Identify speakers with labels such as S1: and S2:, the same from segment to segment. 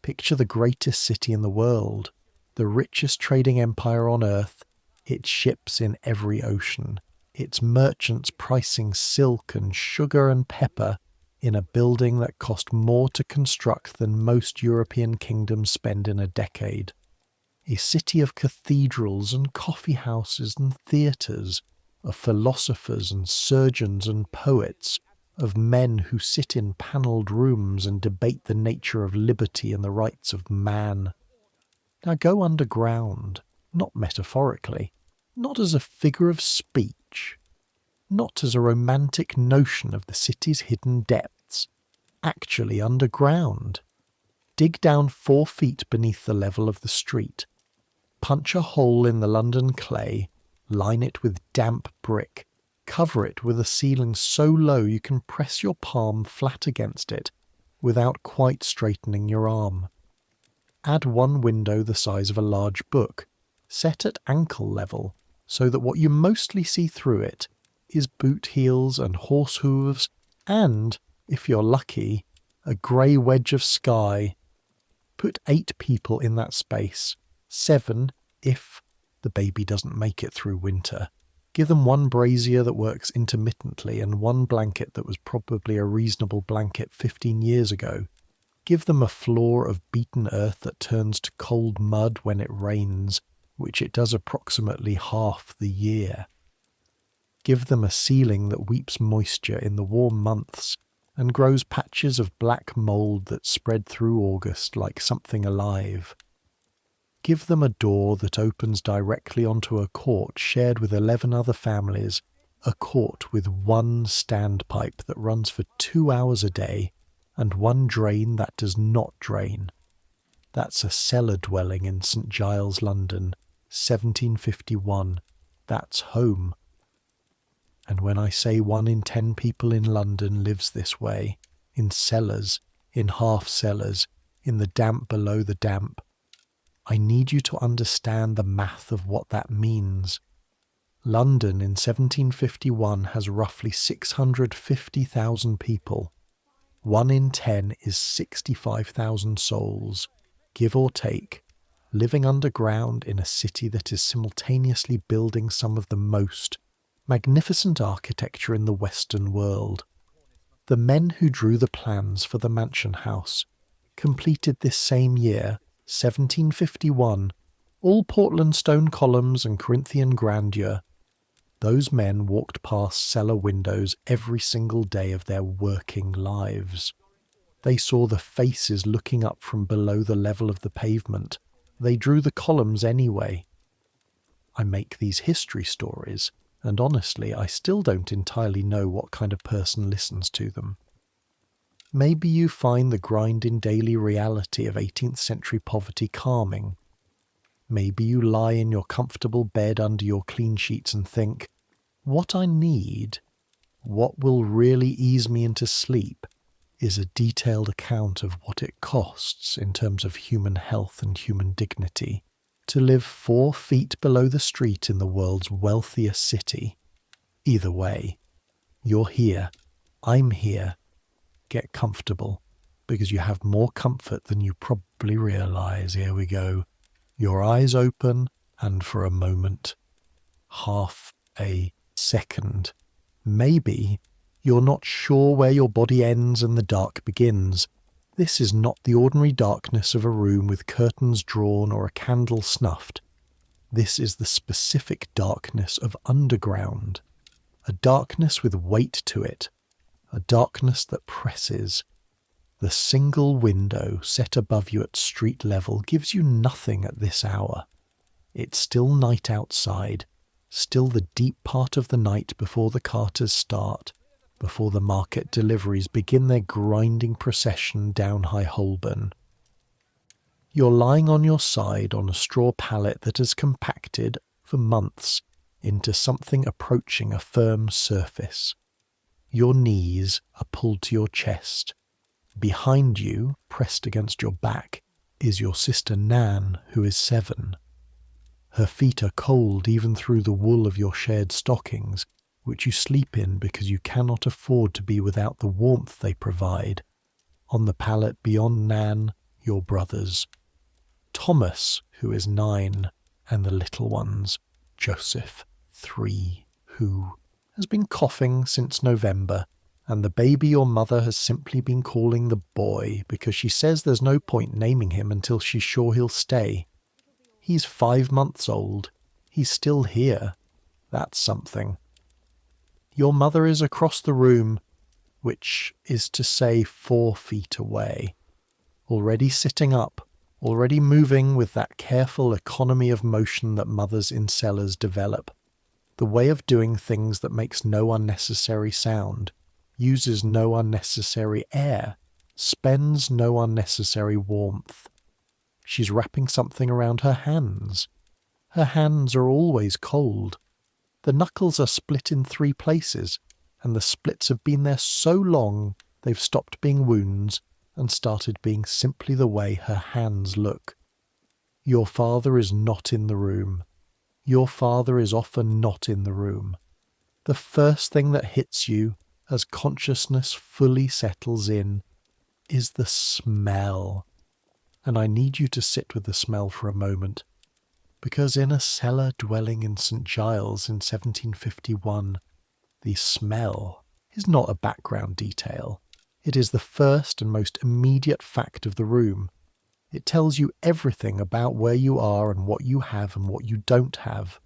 S1: Picture the greatest city in the world, the richest trading empire on earth, its ships in every ocean, its merchants pricing silk and sugar and pepper in a building that cost more to construct than most European kingdoms spend in a decade. A city of cathedrals and coffee houses and theatres, of philosophers and surgeons and poets, of men who sit in panelled rooms and debate the nature of liberty and the rights of man. Now go underground, not metaphorically, not as a figure of speech, not as a romantic notion of the city's hidden depths, actually underground. Dig down 4 feet beneath the level of the street. Punch a hole in the London clay, line it with damp brick, cover it with a ceiling so low you can press your palm flat against it without quite straightening your arm. Add 1 window the size of a large book, set at ankle level so that what you mostly see through it is boot heels and horse hooves and, if you're lucky, a grey wedge of sky. Put 8 people in that space, 7 if the baby doesn't make it through winter. Give them 1 brazier that works intermittently and 1 blanket that was probably a reasonable blanket 15 years ago. Give them a floor of beaten earth that turns to cold mud when it rains, which it does approximately half the year. Give them a ceiling that weeps moisture in the warm months and grows patches of black mould that spread through August like something alive. Give them a door that opens directly onto a court shared with 11 other families, a court with 1 standpipe that runs for 2 hours a day and 1 drain that does not drain. That's a cellar dwelling in St. Giles, London, 1751. That's home. And when I say 1 in 10 people in London lives this way, in cellars, in half cellars, in the damp below the damp, I need you to understand the math of what that means. London in 1751 has roughly 650,000 people. 1 in 10 is 65,000 souls, give or take, living underground in a city that is simultaneously building some of the most magnificent architecture in the Western world. The men who drew the plans for the mansion house completed this same year, 1751, all Portland stone columns and Corinthian grandeur. Those men walked past cellar windows every single day of their working lives. They saw the faces looking up from below the level of the pavement. They drew the columns anyway. I make these history stories, and honestly, I still don't entirely know what kind of person listens to them. Maybe you find the grinding daily reality of 18th century poverty calming. Maybe you lie in your comfortable bed under your clean sheets and think, what I need, what will really ease me into sleep, is a detailed account of what it costs in terms of human health and human dignity to live 4 feet below the street in the world's wealthiest city. Either way, you're here, I'm here. Get comfortable, because you have more comfort than you probably realise. Here we go. Your eyes open, and for a moment, half a second, maybe you're not sure where your body ends and the dark begins. This is not the ordinary darkness of a room with curtains drawn or a candle snuffed. This is the specific darkness of underground, a darkness with weight to it, a darkness that presses. The single window set above you at street level gives you nothing at this hour. It's still night outside, still the deep part of the night before the carters start, before the market deliveries begin their grinding procession down High Holborn. You're lying on your side on a straw pallet that has compacted, for months, into something approaching a firm surface. Your knees are pulled to your chest. Behind you, pressed against your back, is your sister Nan, who is 7. Her feet are cold even through the wool of your shared stockings, which you sleep in because you cannot afford to be without the warmth they provide. On the pallet beyond Nan, your brothers. Thomas, who is 9, and the little ones, Joseph, 3, who has been coughing since November, and the baby your mother has simply been calling the boy because she says there's no point naming him until she's sure he'll stay. He's 5 months old. He's still here. That's something. Your mother is across the room, which is to say 4 feet away, already sitting up, already moving with that careful economy of motion that mothers in cellars develop, the way of doing things that makes no unnecessary sound, uses no unnecessary air, spends no unnecessary warmth. She's wrapping something around her hands. Her hands are always cold. The knuckles are split in 3 places, and the splits have been there so long they've stopped being wounds and started being simply the way her hands look. Your father is not in the room. Your father is often not in the room. The first thing that hits you as consciousness fully settles in is the smell. And I need you to sit with the smell for a moment, because in a cellar dwelling in St. Giles in 1751, the smell is not a background detail. It is the first and most immediate fact of the room. It tells you everything about where you are and what you have and what you don't have.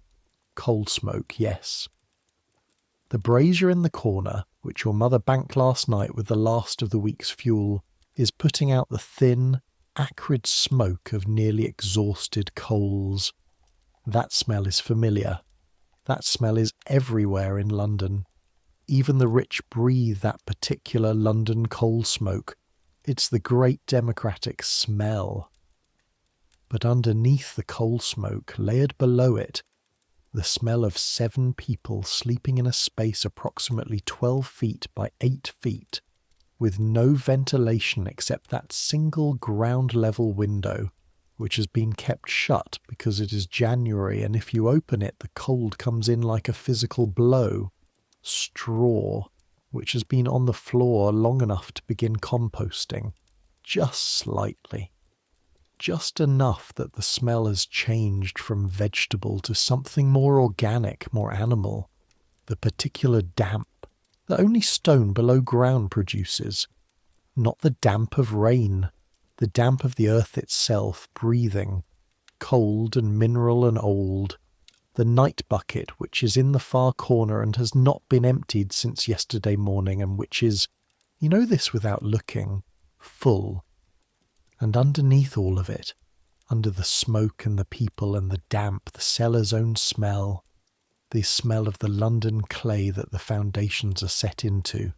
S1: Coal smoke, yes. The brazier in the corner, which your mother banked last night with the last of the week's fuel, is putting out the thin, acrid smoke of nearly exhausted coals. That smell is familiar. That smell is everywhere in London. Even the rich breathe that particular London coal smoke. It's the great democratic smell. But underneath the coal smoke, layered below it, the smell of 7 people sleeping in a space approximately 12 feet by 8 feet, with no ventilation except that single ground-level window, which has been kept shut because it is January, and if you open it, the cold comes in like a physical blow. Straw, which has been on the floor long enough to begin composting, just slightly. Just enough that the smell has changed from vegetable to something more organic, more animal. The particular damp that only stone below ground produces. Not the damp of rain, the damp of the earth itself breathing, cold and mineral and old. The night bucket, which is in the far corner and has not been emptied since yesterday morning, and which is, you know this without looking, full. And underneath all of it, under the smoke and the people and the damp, the cellar's own smell, the smell of the London clay that the foundations are set into,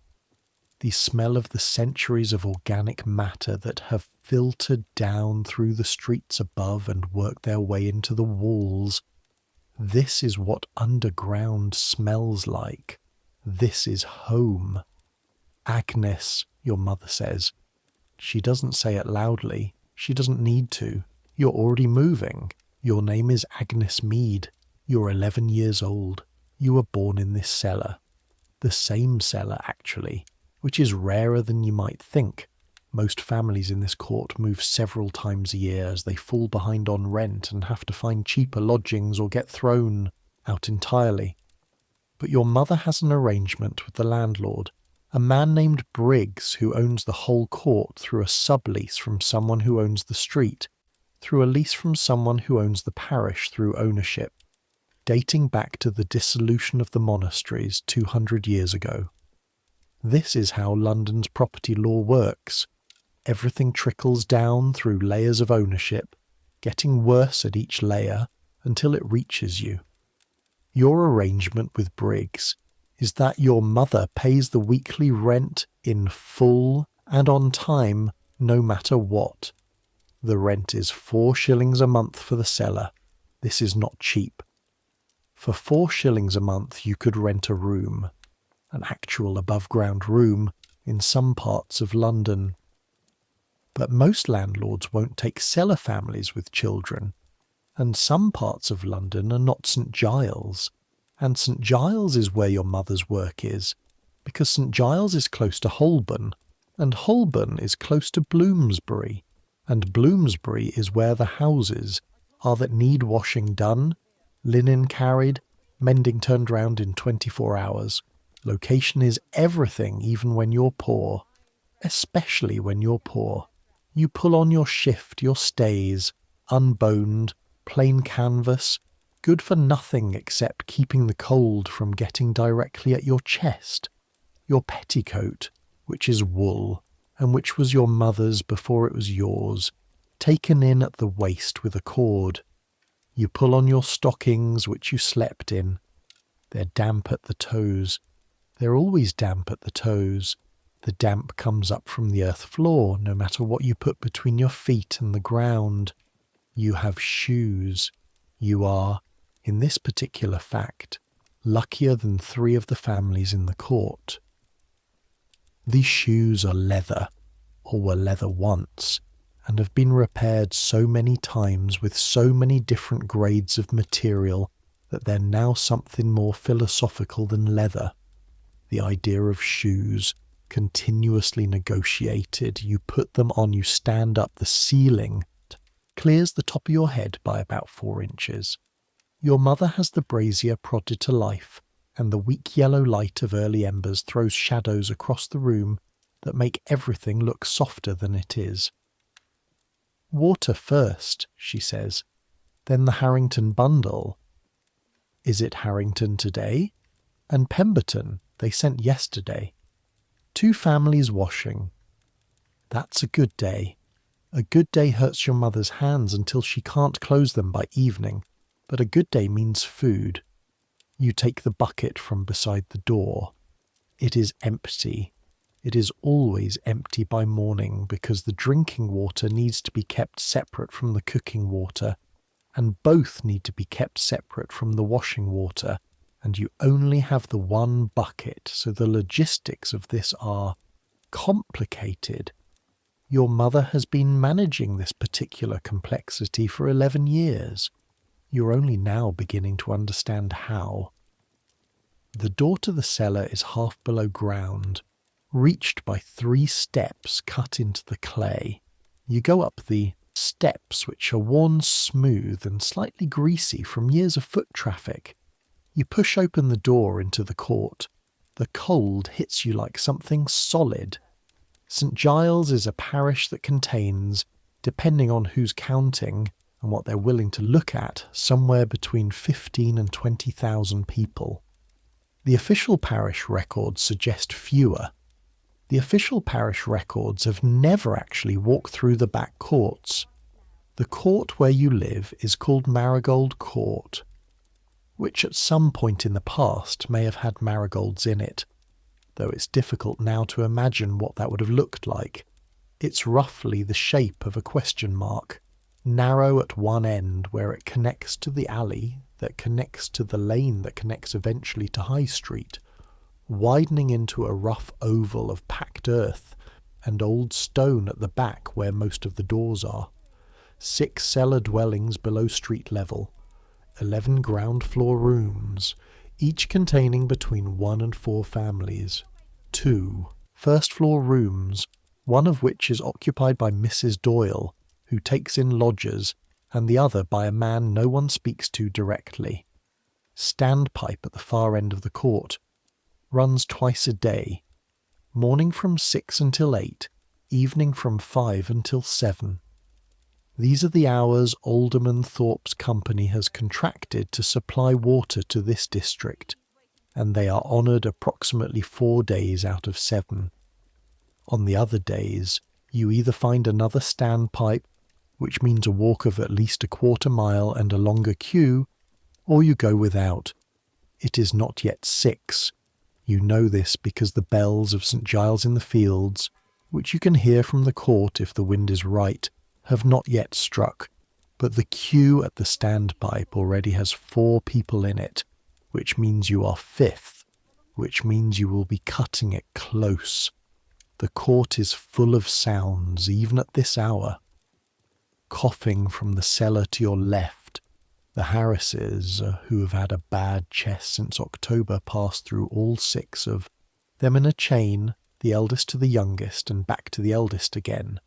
S1: the smell of the centuries of organic matter that have filtered down through the streets above and worked their way into the walls. This is what underground smells like. This is home. Agnes, your mother says. She doesn't say it loudly. She doesn't need to. You're already moving. Your name is Agnes Mead. You're 11 years old. You were born in this cellar. The same cellar, actually, which is rarer than you might think. Most families in this court move several times a year as they fall behind on rent and have to find cheaper lodgings or get thrown out entirely. But your mother has an arrangement with the landlord, a man named Briggs, who owns the whole court through a sublease from someone who owns the street, through a lease from someone who owns the parish through ownership, dating back to the dissolution of the monasteries 200 years ago. This is how London's property law works. Everything trickles down through layers of ownership, getting worse at each layer until it reaches you. Your arrangement with Briggs is that your mother pays the weekly rent in full and on time, no matter what. The rent is 4 shillings a month for the cellar. This is not cheap. For 4 shillings a month you could rent a room, an actual above-ground room, in some parts of London. But most landlords won't take cellar families with children, and some parts of London are not St. Giles. And St. Giles is where your mother's work is, because St. Giles is close to Holborn, and Holborn is close to Bloomsbury, and Bloomsbury is where the houses are that need washing done, linen carried, mending turned round in 24 hours. Location is everything, even when you're poor. Especially when you're poor. You pull on your shift, your stays, unboned, plain canvas, good for nothing except keeping the cold from getting directly at your chest. Your petticoat, which is wool, and which was your mother's before it was yours, taken in at the waist with a cord. You pull on your stockings, which you slept in. They're damp at the toes. They're always damp at the toes. The damp comes up from the earth floor, no matter what you put between your feet and the ground. You have shoes. You are, in this particular fact, luckier than 3 of the families in the court. These shoes are leather, or were leather once, and have been repaired so many times with so many different grades of material that they're now something more philosophical than leather. The idea of shoes, continuously negotiated, you put them on, you stand up, the ceiling clears the top of your head by about 4 inches. Your mother has the brazier prodded to life, and the weak yellow light of early embers throws shadows across the room that make everything look softer than it is. Water first, she says, then the Harrington bundle. Is it Harrington today? And Pemberton, they sent yesterday. 2 families washing. That's a good day. A good day hurts your mother's hands until she can't close them by evening, but a good day means food. You take the bucket from beside the door. It is empty. It is always empty by morning because the drinking water needs to be kept separate from the cooking water, and both need to be kept separate from the washing water, and you only have the one bucket, so the logistics of this are complicated. Your mother has been managing this particular complexity for 11 years. You're only now beginning to understand how. The door to the cellar is half below ground, reached by 3 steps cut into the clay. You go up the steps, which are worn smooth and slightly greasy from years of foot traffic. You push open the door into the court. The cold hits you like something solid. St. Giles is a parish that contains, depending on who's counting and what they're willing to look at, somewhere between 15 and 20,000 people. The official parish records suggest fewer. The official parish records have never actually walked through the back courts. The court where you live is called Marigold Court, which at some point in the past may have had marigolds in it, though it's difficult now to imagine what that would have looked like. It's roughly the shape of a question mark, narrow at one end where it connects to the alley that connects to the lane that connects eventually to High Street, widening into a rough oval of packed earth and old stone at the back where most of the doors are. 6 cellar dwellings below street level, 11 ground floor rooms, each containing between 1 and 4 families. 2 first floor rooms, one of which is occupied by Mrs. Doyle, who takes in lodgers, and the other by a man no one speaks to directly. Standpipe at the far end of the court. Runs twice a day. Morning from 6 until 8, evening from 5 until 7. These are the hours Alderman Thorpe's company has contracted to supply water to this district, and they are honoured approximately 4 days out of 7. On the other days, you either find another standpipe, which means a walk of at least a quarter mile and a longer queue, or you go without. It is not yet 6. You know this because the bells of St. Giles in the Fields, which you can hear from the court if the wind is right, have not yet struck, but the queue at the standpipe already has 4 people in it, which means you are 5th, which means you will be cutting it close. The court is full of sounds, even at this hour. Coughing from the cellar to your left. The Harrises, who have had a bad chest since October, pass through all 6 of them in a chain, the eldest to the youngest and back to the eldest again.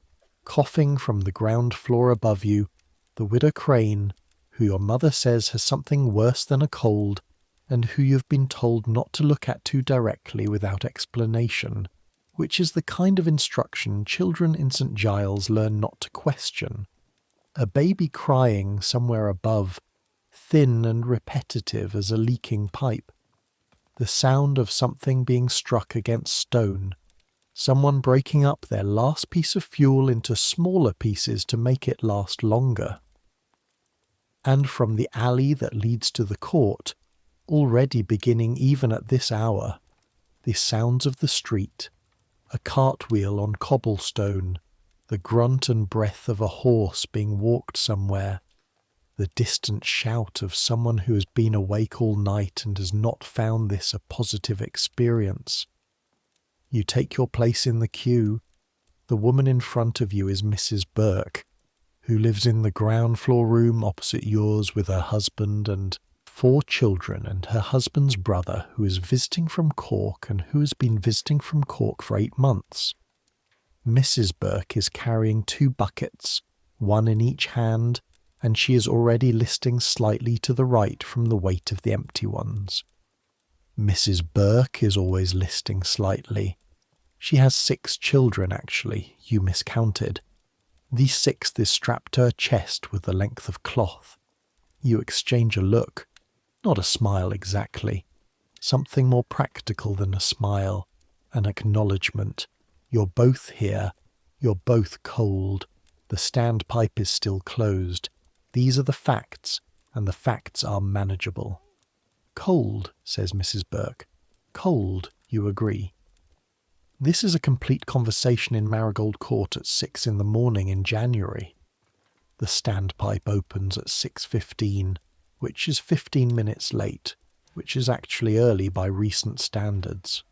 S1: Coughing from the ground floor above you, the widow Crane, who your mother says has something worse than a cold, and who you've been told not to look at too directly without explanation, which is the kind of instruction children in St. Giles learn not to question. A baby crying somewhere above, thin and repetitive as a leaking pipe. The sound of something being struck against stone. Someone breaking up their last piece of fuel into smaller pieces to make it last longer. And from the alley that leads to the court, already beginning even at this hour, the sounds of the street, a cartwheel on cobblestone, the grunt and breath of a horse being walked somewhere, the distant shout of someone who has been awake all night and has not found this a positive experience. You take your place in the queue. The woman in front of you is Mrs. Burke, who lives in the ground floor room opposite yours with her husband and 4 children and her husband's brother, who is visiting from Cork and who has been visiting from Cork for 8 months. Mrs. Burke is carrying 2 buckets, one in each hand, and she is already listing slightly to the right from the weight of the empty ones. Mrs. Burke is always listing slightly. She has 6 children, actually, you miscounted. The 6th is strapped to her chest with a length of cloth. You exchange a look, not a smile exactly, something more practical than a smile, an acknowledgement. You're both here, you're both cold, the standpipe is still closed. These are the facts, and the facts are manageable. Cold, says Mrs. Burke. Cold, you agree. This is a complete conversation in Marigold Court at 6 in the morning in January. The standpipe opens at 6:15, which is 15 minutes late, which is actually early by recent standards.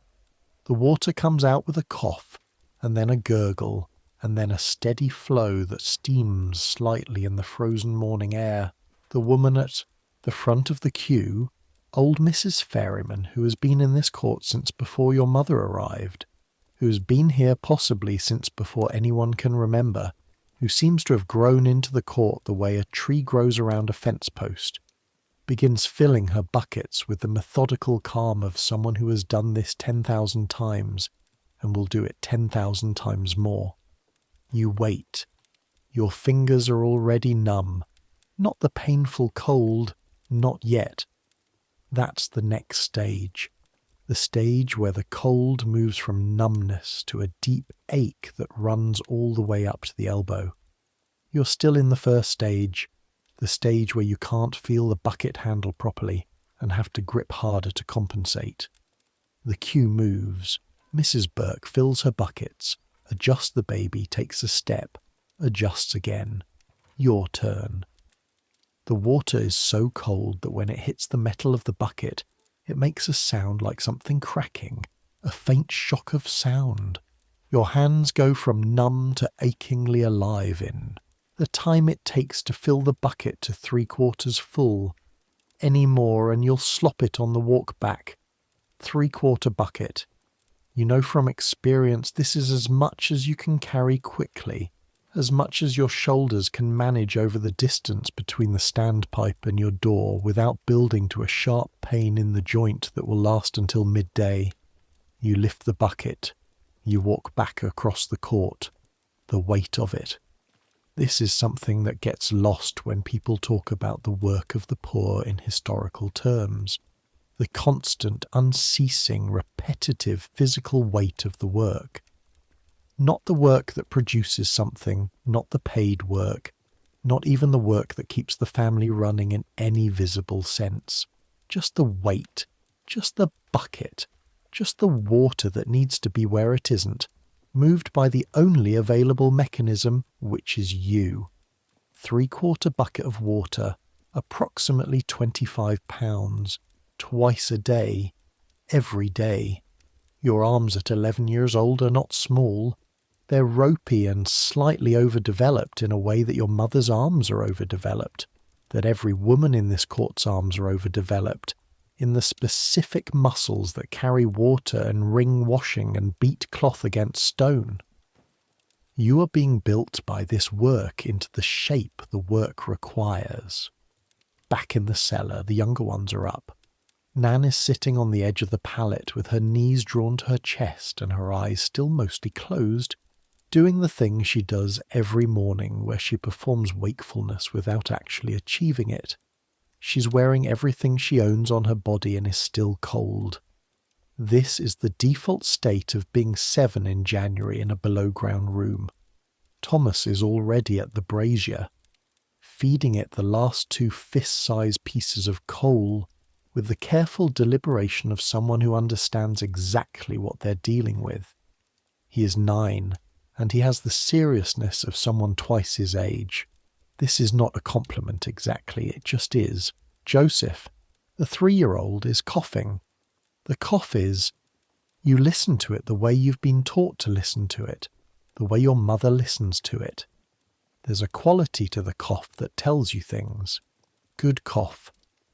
S1: The water comes out with a cough, and then a gurgle, and then a steady flow that steams slightly in the frozen morning air. The woman at the front of the queue, old Mrs. Ferryman, who has been in this court since before your mother arrived, who has been here possibly since before anyone can remember, who seems to have grown into the court the way a tree grows around a fence post, begins filling her buckets with the methodical calm of someone who has done this 10,000 times and will do it 10,000 times more. You wait. Your fingers are already numb. Not the painful cold, not yet. That's the next stage. The stage where the cold moves from numbness to a deep ache that runs all the way up to the elbow. You're still in the first stage, the stage where you can't feel the bucket handle properly and have to grip harder to compensate. The queue moves. Mrs. Burke fills her buckets, adjusts the baby, takes a step, adjusts again. Your turn. The water is so cold that when it hits the metal of the bucket, it makes a sound like something cracking, a faint shock of sound. Your hands go from numb to achingly alive in the time it takes to fill the bucket to 3/4 full. Any more and you'll slop it on the walk back. 3/4 bucket. You know from experience this is as much as you can carry quickly, as much as your shoulders can manage over the distance between the standpipe and your door without building to a sharp pain in the joint that will last until midday. You lift the bucket. You walk back across the court. The weight of it. This is something that gets lost when people talk about the work of the poor in historical terms. The constant, unceasing, repetitive physical weight of the work. Not the work that produces something, not the paid work, not even the work that keeps the family running in any visible sense. Just the weight, just the bucket, just the water that needs to be where it isn't, moved by the only available mechanism, which is you. 3/4 bucket of water, approximately 25 pounds, twice a day, every day. Your arms at 11 years old are not small. They're ropey and slightly overdeveloped in a way that your mother's arms are overdeveloped, that every woman in this court's arms are overdeveloped, in the specific muscles that carry water and wring washing and beat cloth against stone. You are being built by this work into the shape the work requires. Back in the cellar, the younger ones are up. Nan is sitting on the edge of the pallet with her knees drawn to her chest and her eyes still mostly closed, doing the thing she does every morning where she performs wakefulness without actually achieving it. She's wearing everything she owns on her body and is still cold. This is the default state of being 7 in January in a below-ground room. Thomas is already at the brazier, feeding it the last 2 fist-sized pieces of coal with the careful deliberation of someone who understands exactly what they're dealing with. He is 9, and he has the seriousness of someone twice his age. This is not a compliment exactly, it just is. Joseph, the 3-year-old, is coughing. The cough is, you listen to it the way you've been taught to listen to it, the way your mother listens to it. There's a quality to the cough that tells you things. Good cough,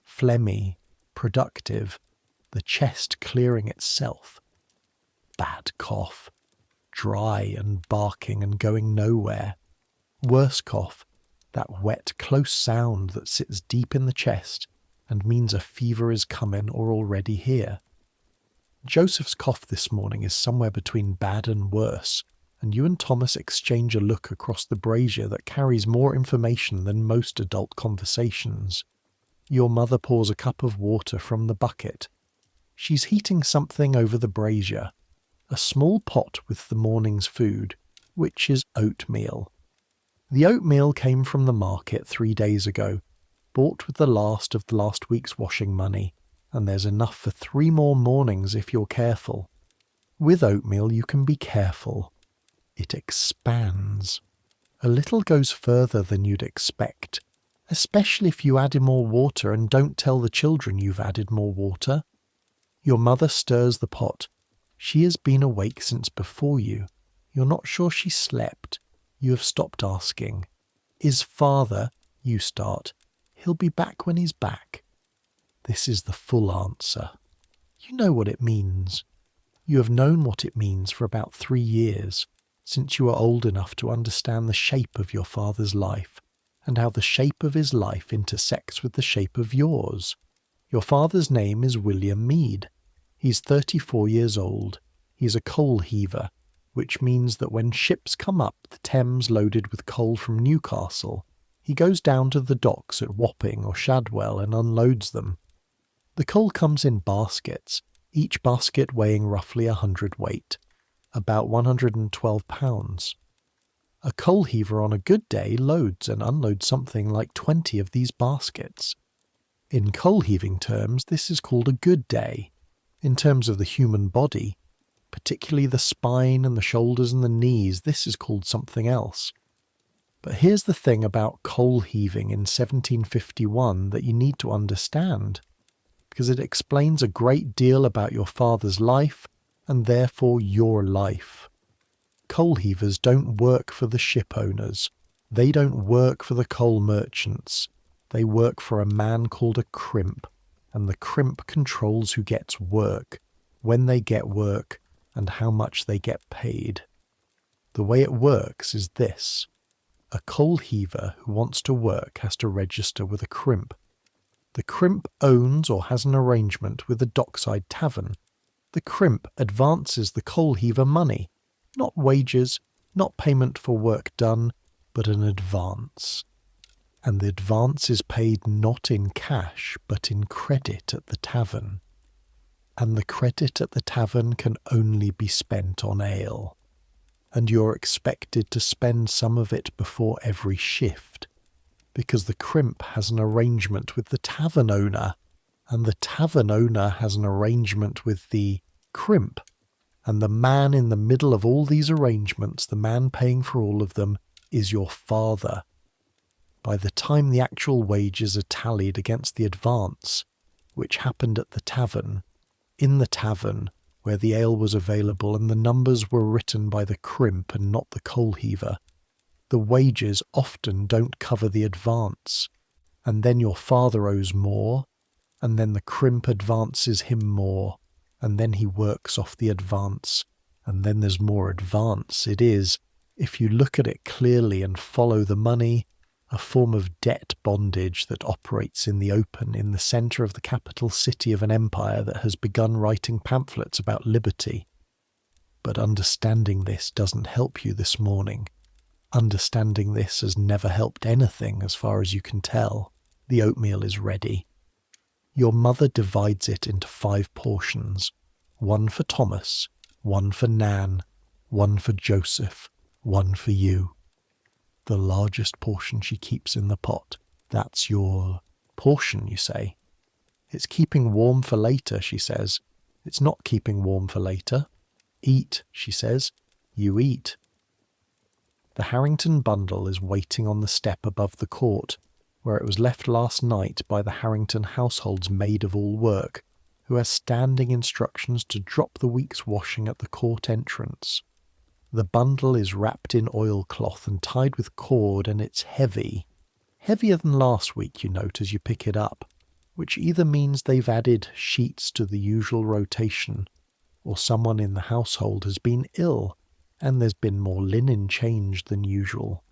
S1: phlegmy, productive, the chest clearing itself. Bad cough, dry and barking and going nowhere. Worse cough, that wet, close sound that sits deep in the chest and means a fever is coming or already here. Joseph's cough this morning is somewhere between bad and worse, and you and Thomas exchange a look across the brazier that carries more information than most adult conversations. Your mother pours a cup of water from the bucket. She's heating something over the brazier, a small pot with the morning's food, which is oatmeal. The oatmeal came from the market 3 days ago, bought with the last of the last week's washing money, and there's enough for 3 more mornings if you're careful. With oatmeal you can be careful. It expands. A little goes further than you'd expect, especially if you add in more water and don't tell the children you've added more water. Your mother stirs the pot. She has been awake since before you. You're not sure she slept. You have stopped asking. Is father, you start. He'll be back when he's back. This is the full answer. You know what it means. You have known what it means for about 3 years, since you are old enough to understand the shape of your father's life, and how the shape of his life intersects with the shape of yours. Your father's name is William Mead. He's 34 years old. He's a coal heaver, which means that when ships come up the Thames loaded with coal from Newcastle, he goes down to the docks at Wapping or Shadwell and unloads them. The coal comes in baskets, each basket weighing roughly 100 weight, about 112 pounds. A coal heaver on a good day loads and unloads something like 20 of these baskets. In coal heaving terms, this is called a good day. In terms of the human body, particularly the spine and the shoulders and the knees, this is called something else. But here's the thing about coal heaving in 1751 that you need to understand, because it explains a great deal about your father's life and therefore your life. Coal heavers don't work for the ship owners. They don't work for the coal merchants. They work for a man called a crimp, and the crimp controls who gets work, when they get work, and how much they get paid. The way it works is this. A coal heaver who wants to work has to register with a crimp. The crimp owns or has an arrangement with a dockside tavern. The crimp advances the coal heaver money, not wages, not payment for work done, but an advance. And the advance is paid not in cash, but in credit at the tavern. And the credit at the tavern can only be spent on ale. And you're expected to spend some of it before every shift, because the crimp has an arrangement with the tavern owner, and the tavern owner has an arrangement with the crimp, and the man in the middle of all these arrangements, the man paying for all of them, is your father. By the time the actual wages are tallied against the advance, which happened at the tavern, in the tavern, where the ale was available and the numbers were written by the crimp and not the coal heaver, the wages often don't cover the advance, and then your father owes more, and then the crimp advances him more, and then he works off the advance, and then there's more advance. It is If you look at it clearly and follow the money, a form of debt bondage that operates in the open in the centre of the capital city of an empire that has begun writing pamphlets about liberty. But understanding this doesn't help you this morning. Understanding this has never helped anything as far as you can tell. The oatmeal is ready. Your mother divides it into 5 portions. 1 for Thomas, 1 for Nan, 1 for Joseph, 1 for you. The largest portion she keeps in the pot. That's your portion, you say. It's keeping warm for later, she says. It's not keeping warm for later. Eat, she says. You eat. The Harrington bundle is waiting on the step above the court, where it was left last night by the Harrington household's maid of all work, who has standing instructions to drop the week's washing at the court entrance. The bundle is wrapped in oilcloth and tied with cord, and it's heavy. Heavier than last week, you note, as you pick it up, which either means they've added sheets to the usual rotation, or someone in the household has been ill, and there's been more linen changed than usual.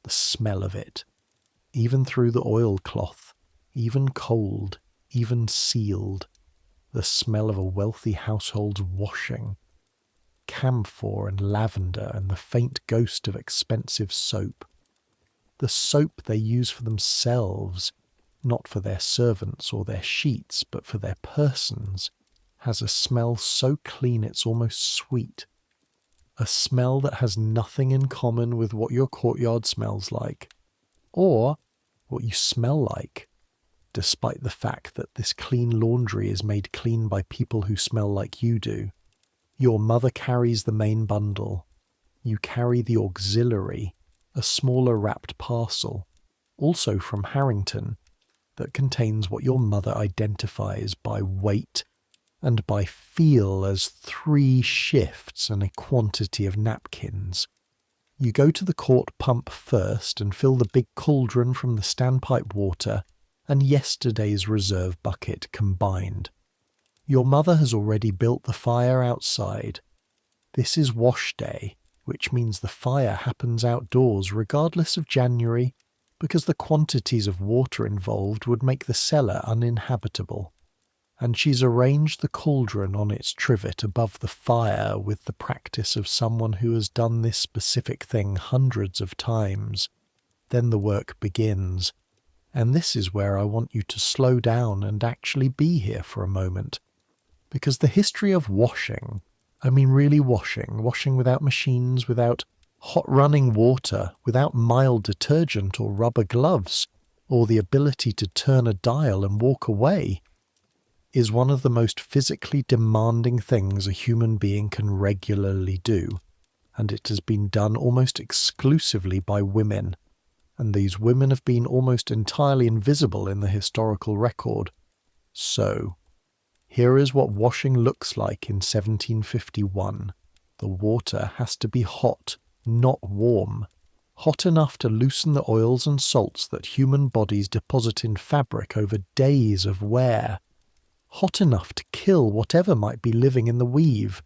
S1: The smell of it, even through the oilcloth, even cold, even sealed, the smell of a wealthy household's washing. Camphor and lavender and the faint ghost of expensive soap. The soap they use for themselves, not for their servants or their sheets, but for their persons, has a smell so clean it's almost sweet. A smell that has nothing in common with what your courtyard smells like, or what you smell like, despite the fact that this clean laundry is made clean by people who smell like you do. Your mother carries the main bundle. You carry the auxiliary, a smaller wrapped parcel, also from Harrington, that contains what your mother identifies by weight and by feel as 3 shifts and a quantity of napkins. You go to the court pump first and fill the big cauldron from the standpipe water and yesterday's reserve bucket combined. Your mother has already built the fire outside. This is wash day, which means the fire happens outdoors regardless of January, because the quantities of water involved would make the cellar uninhabitable. And she's arranged the cauldron on its trivet above the fire with the practice of someone who has done this specific thing hundreds of times. Then the work begins. And this is where I want you to slow down and actually be here for a moment. Because the history of washing, I mean really washing without machines, without hot running water, without mild detergent or rubber gloves, or the ability to turn a dial and walk away, is one of the most physically demanding things a human being can regularly do, and it has been done almost exclusively by women, and these women have been almost entirely invisible in the historical record. So, here is what washing looks like in 1751. The water has to be hot, not warm. Hot enough to loosen the oils and salts that human bodies deposit in fabric over days of wear. Hot enough to kill whatever might be living in the weave.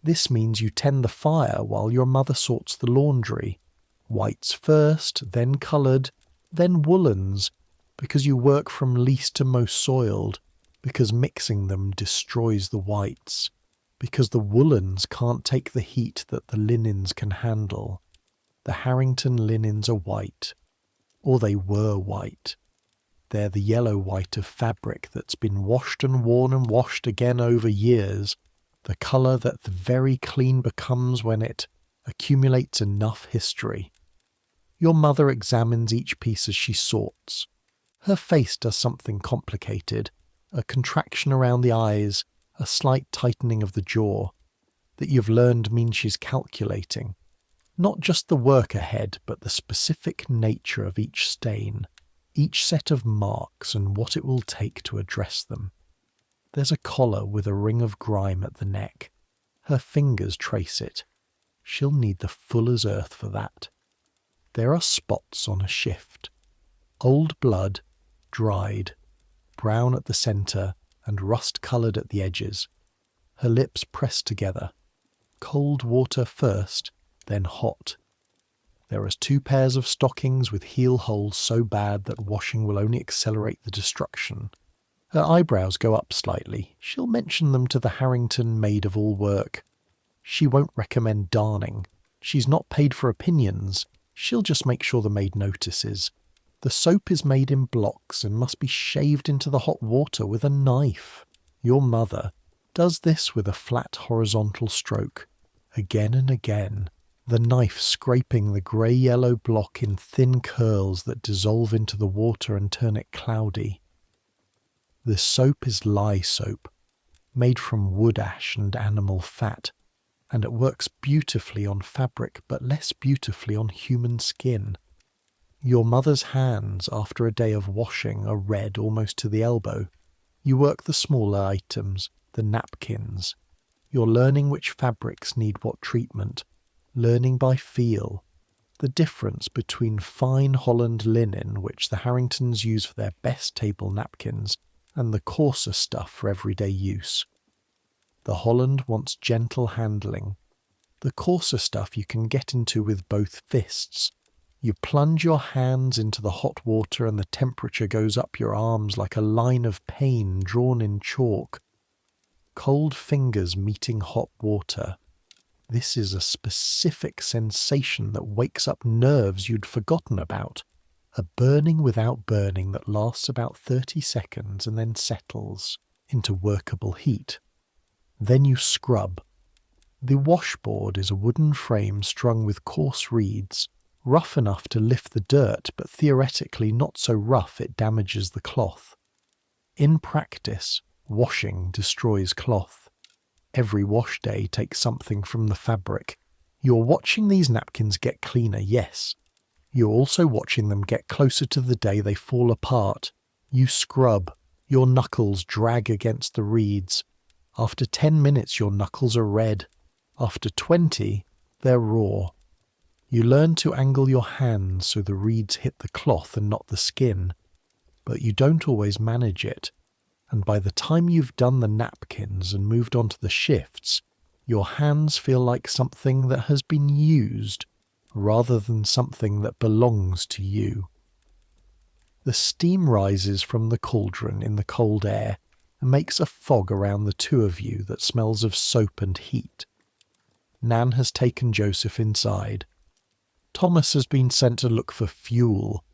S1: This means you tend the fire while your mother sorts the laundry. Whites first, then coloured, then woolens, because you work from least to most soiled, because mixing them destroys the whites, because the woolens can't take the heat that the linens can handle. The Harrington linens are white, or they were white. They're the yellow-white of fabric that's been washed and worn and washed again over years, the colour that the very clean becomes when it accumulates enough history. Your mother examines each piece as she sorts. Her face does something complicated, a contraction around the eyes, a slight tightening of the jaw, that you've learned means she's calculating. Not just the work ahead, but the specific nature of each stain, each set of marks and what it will take to address them. There's a collar with a ring of grime at the neck. Her fingers trace it. She'll need the fuller's earth for that. There are spots on a shift. Old blood, dried, brown at the centre and rust-coloured at the edges. Her lips pressed together. Cold water first, then hot. There are 2 pairs of stockings with heel holes so bad that washing will only accelerate the destruction. Her eyebrows go up slightly. She'll mention them to the Harrington maid of all work. She won't recommend darning. She's not paid for opinions. She'll just make sure the maid notices. The soap is made in blocks and must be shaved into the hot water with a knife. Your mother does this with a flat horizontal stroke, again and again, the knife scraping the grey-yellow block in thin curls that dissolve into the water and turn it cloudy. The soap is lye soap, made from wood ash and animal fat, and it works beautifully on fabric but less beautifully on human skin. Your mother's hands after a day of washing are red almost to the elbow. You work the smaller items, the napkins. You're learning which fabrics need what treatment, learning by feel. The difference between fine Holland linen, which the Harringtons use for their best table napkins, and the coarser stuff for everyday use. The Holland wants gentle handling. The coarser stuff you can get into with both fists. You plunge your hands into the hot water and the temperature goes up your arms like a line of pain drawn in chalk. Cold fingers meeting hot water. This is a specific sensation that wakes up nerves you'd forgotten about. A burning without burning that lasts about 30 seconds and then settles into workable heat. Then you scrub. The washboard is a wooden frame strung with coarse reeds, rough enough to lift the dirt, but theoretically not so rough it damages the cloth. In practice, washing destroys cloth. Every wash day takes something from the fabric. You're watching these napkins get cleaner, yes. You're also watching them get closer to the day they fall apart. You scrub. Your knuckles drag against the reeds. After 10 minutes your knuckles are red. After 20, they're raw. You learn to angle your hands so the reeds hit the cloth and not the skin. But you don't always manage it. And by the time you've done the napkins and moved on to the shifts, your hands feel like something that has been used, rather than something that belongs to you. The steam rises from the cauldron in the cold air and makes a fog around the 2 of you that smells of soap and heat. Nan has taken Joseph inside. Thomas has been sent to look for fuel,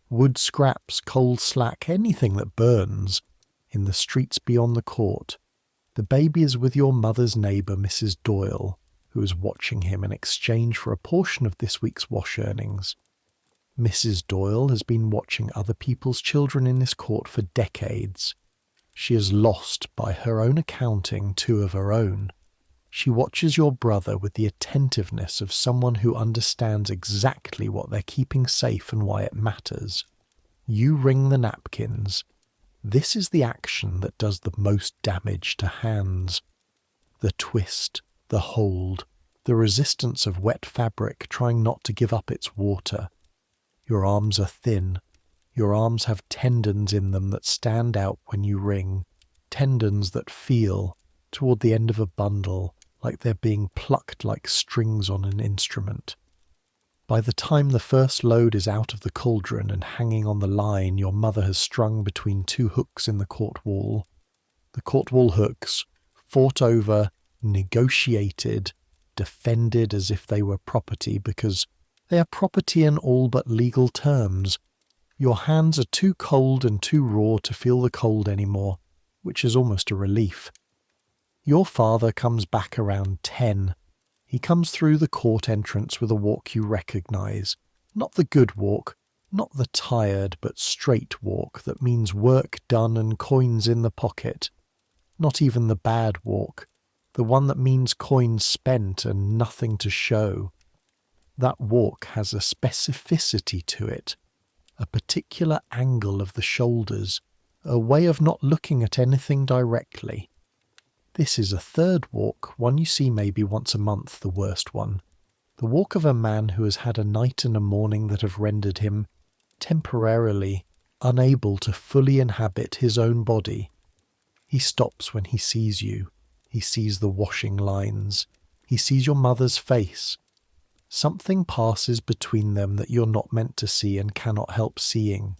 S1: wood scraps, coal slack, anything that burns, in the streets beyond the court. The baby is with your mother's neighbour, Mrs. Doyle, who is watching him in exchange for a portion of this week's wash earnings. Mrs. Doyle has been watching other people's children in this court for decades. She has lost, by her own accounting, 2 of her own. She watches your brother with the attentiveness of someone who understands exactly what they're keeping safe and why it matters. You wring the napkins. This is the action that does the most damage to hands. The twist, the hold, the resistance of wet fabric trying not to give up its water. Your arms are thin. Your arms have tendons in them that stand out when you wring, tendons that feel, toward the end of a bundle, like they're being plucked like strings on an instrument. By the time the first load is out of the cauldron and hanging on the line your mother has strung between 2 hooks in the court wall. The court wall hooks, fought over, negotiated, defended as if they were property, because they are property in all but legal terms. Your hands are too cold and too raw to feel the cold anymore, which is almost a relief. Your father comes back around 10. He comes through the court entrance with a walk you recognise. Not the good walk, not the tired but straight walk that means work done and coins in the pocket. Not even the bad walk, the one that means coins spent and nothing to show. That walk has a specificity to it, a particular angle of the shoulders, a way of not looking at anything directly. This is a third walk, one you see maybe once a month, the worst one. The walk of a man who has had a night and a morning that have rendered him, temporarily, unable to fully inhabit his own body. He stops when he sees you. He sees the washing lines. He sees your mother's face. Something passes between them that you're not meant to see and cannot help seeing.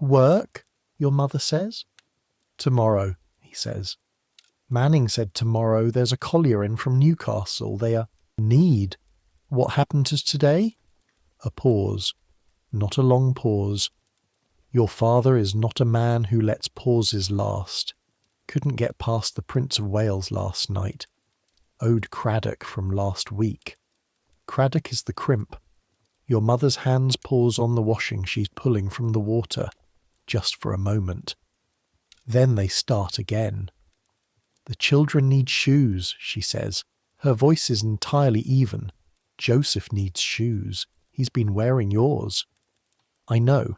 S1: Work? Your mother says. Tomorrow, he says. Manning said tomorrow. There's a collier in from Newcastle. They are need. What happened to today? A pause. Not a long pause. Your father is not a man who lets pauses last. Couldn't get past the Prince of Wales last night. Owed Craddock from last week. Craddock is the crimp. Your mother's hands pause on the washing she's pulling from the water, just for a moment. Then they start again. The children need shoes, she says. Her voice is entirely even. Joseph needs shoes. He's been wearing yours. I know.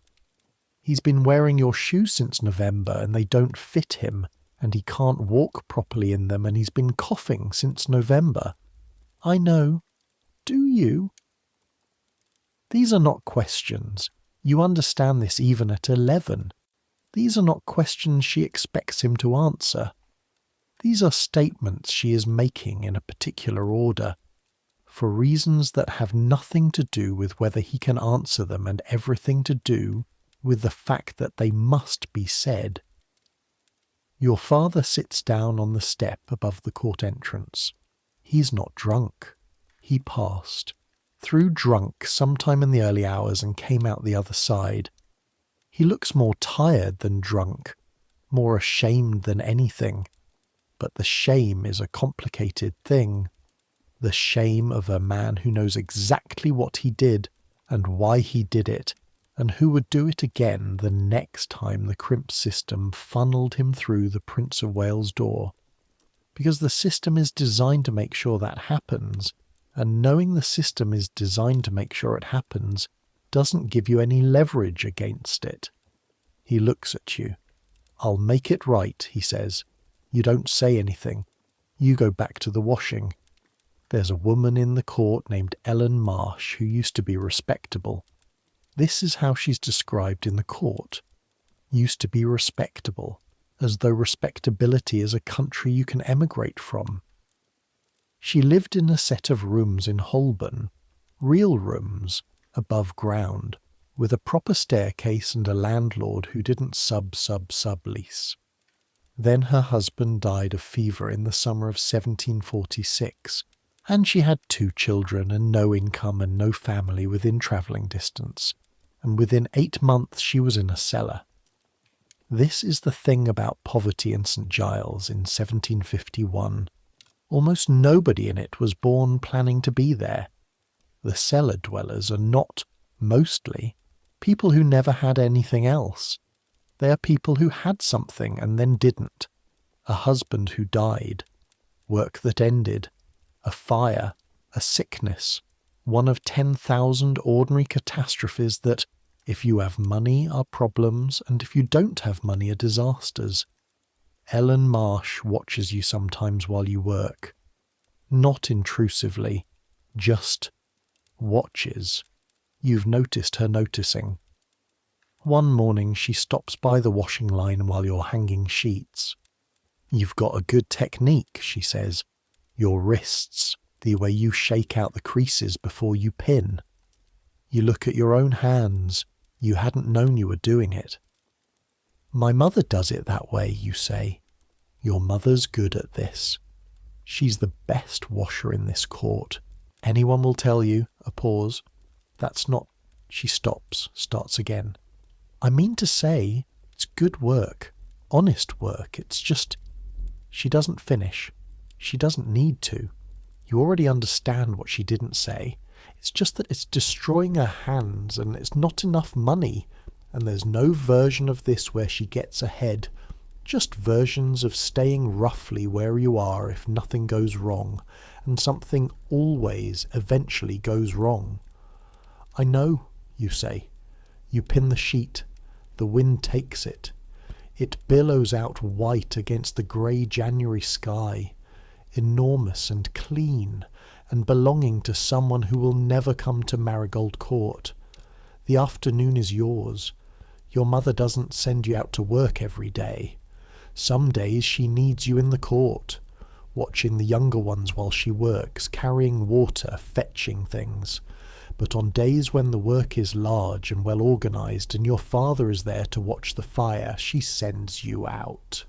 S1: He's been wearing your shoes since November and they don't fit him, and he can't walk properly in them, and he's been coughing since November. I know. Do you? These are not questions. You understand this even at 11. These are not questions she expects him to answer. These are statements she is making in a particular order, for reasons that have nothing to do with whether he can answer them and everything to do with the fact that they must be said. Your father sits down on the step above the court entrance. He's not drunk. He passed. Through drunk sometime in the early hours and came out the other side. He looks more tired than drunk, more ashamed than anything. But the shame is a complicated thing. The shame of a man who knows exactly what he did and why he did it, and who would do it again the next time the crimp system funneled him through the Prince of Wales door. Because the system is designed to make sure that happens, and knowing the system is designed to make sure it happens doesn't give you any leverage against it. He looks at you. I'll make it right, he says. You don't say anything. You go back to the washing. There's a woman in the court named Ellen Marsh who used to be respectable. This is how she's described in the court. Used to be respectable, as though respectability is a country you can emigrate from. She lived in a set of rooms in Holborn, real rooms, above ground, with a proper staircase and a landlord who didn't sublease. Then her husband died of fever in the summer of 1746, and she had 2 children and no income and no family within travelling distance, and within 8 months she was in a cellar. This is the thing about poverty in St. Giles in 1751. Almost nobody in it was born planning to be there. The cellar dwellers are not, mostly, people who never had anything else. They are people who had something and then didn't. A husband who died. Work that ended. A fire. A sickness. One of 10,000 ordinary catastrophes that, if you have money, are problems, and if you don't have money, are disasters. Ellen Marsh watches you sometimes while you work. Not intrusively. Just watches. You've noticed her noticing. One morning she stops by the washing line while you're hanging sheets. You've got a good technique, she says. Your wrists, the way you shake out the creases before you pin. You look at your own hands. You hadn't known you were doing it. My mother does it that way, you say. Your mother's good at this. She's the best washer in this court. Anyone will tell you, a pause. That's not... She stops, starts again. I mean to say, it's good work, honest work. It's just, she doesn't finish. She doesn't need to. You already understand what she didn't say. It's just that it's destroying her hands and it's not enough money. And there's no version of this where she gets ahead. Just versions of staying roughly where you are if nothing goes wrong. And something always, eventually goes wrong. I know, you say. You pin the sheet. The wind takes it. It billows out white against the grey January sky, enormous and clean, and belonging to someone who will never come to Marigold Court. The afternoon is yours. Your mother doesn't send you out to work every day. Some days she needs you in the court. watching the younger ones while she works, carrying water, fetching things. But on days when the work is large and well organised and your father is there to watch the fire, she sends you out.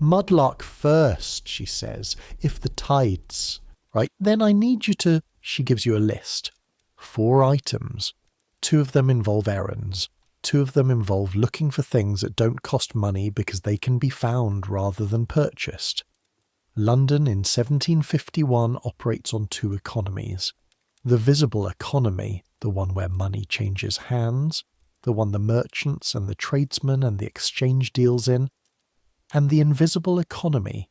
S1: Mudlark first, she says, if the tides... Right, then I need you to... She gives you a list. 4 items. 2 of them involve errands. 2 of them involve looking for things that don't cost money because they can be found rather than purchased. London in 1751 operates on 2 economies. The visible economy, the one where money changes hands, the one the merchants and the tradesmen and the exchange deals in, and the invisible economy,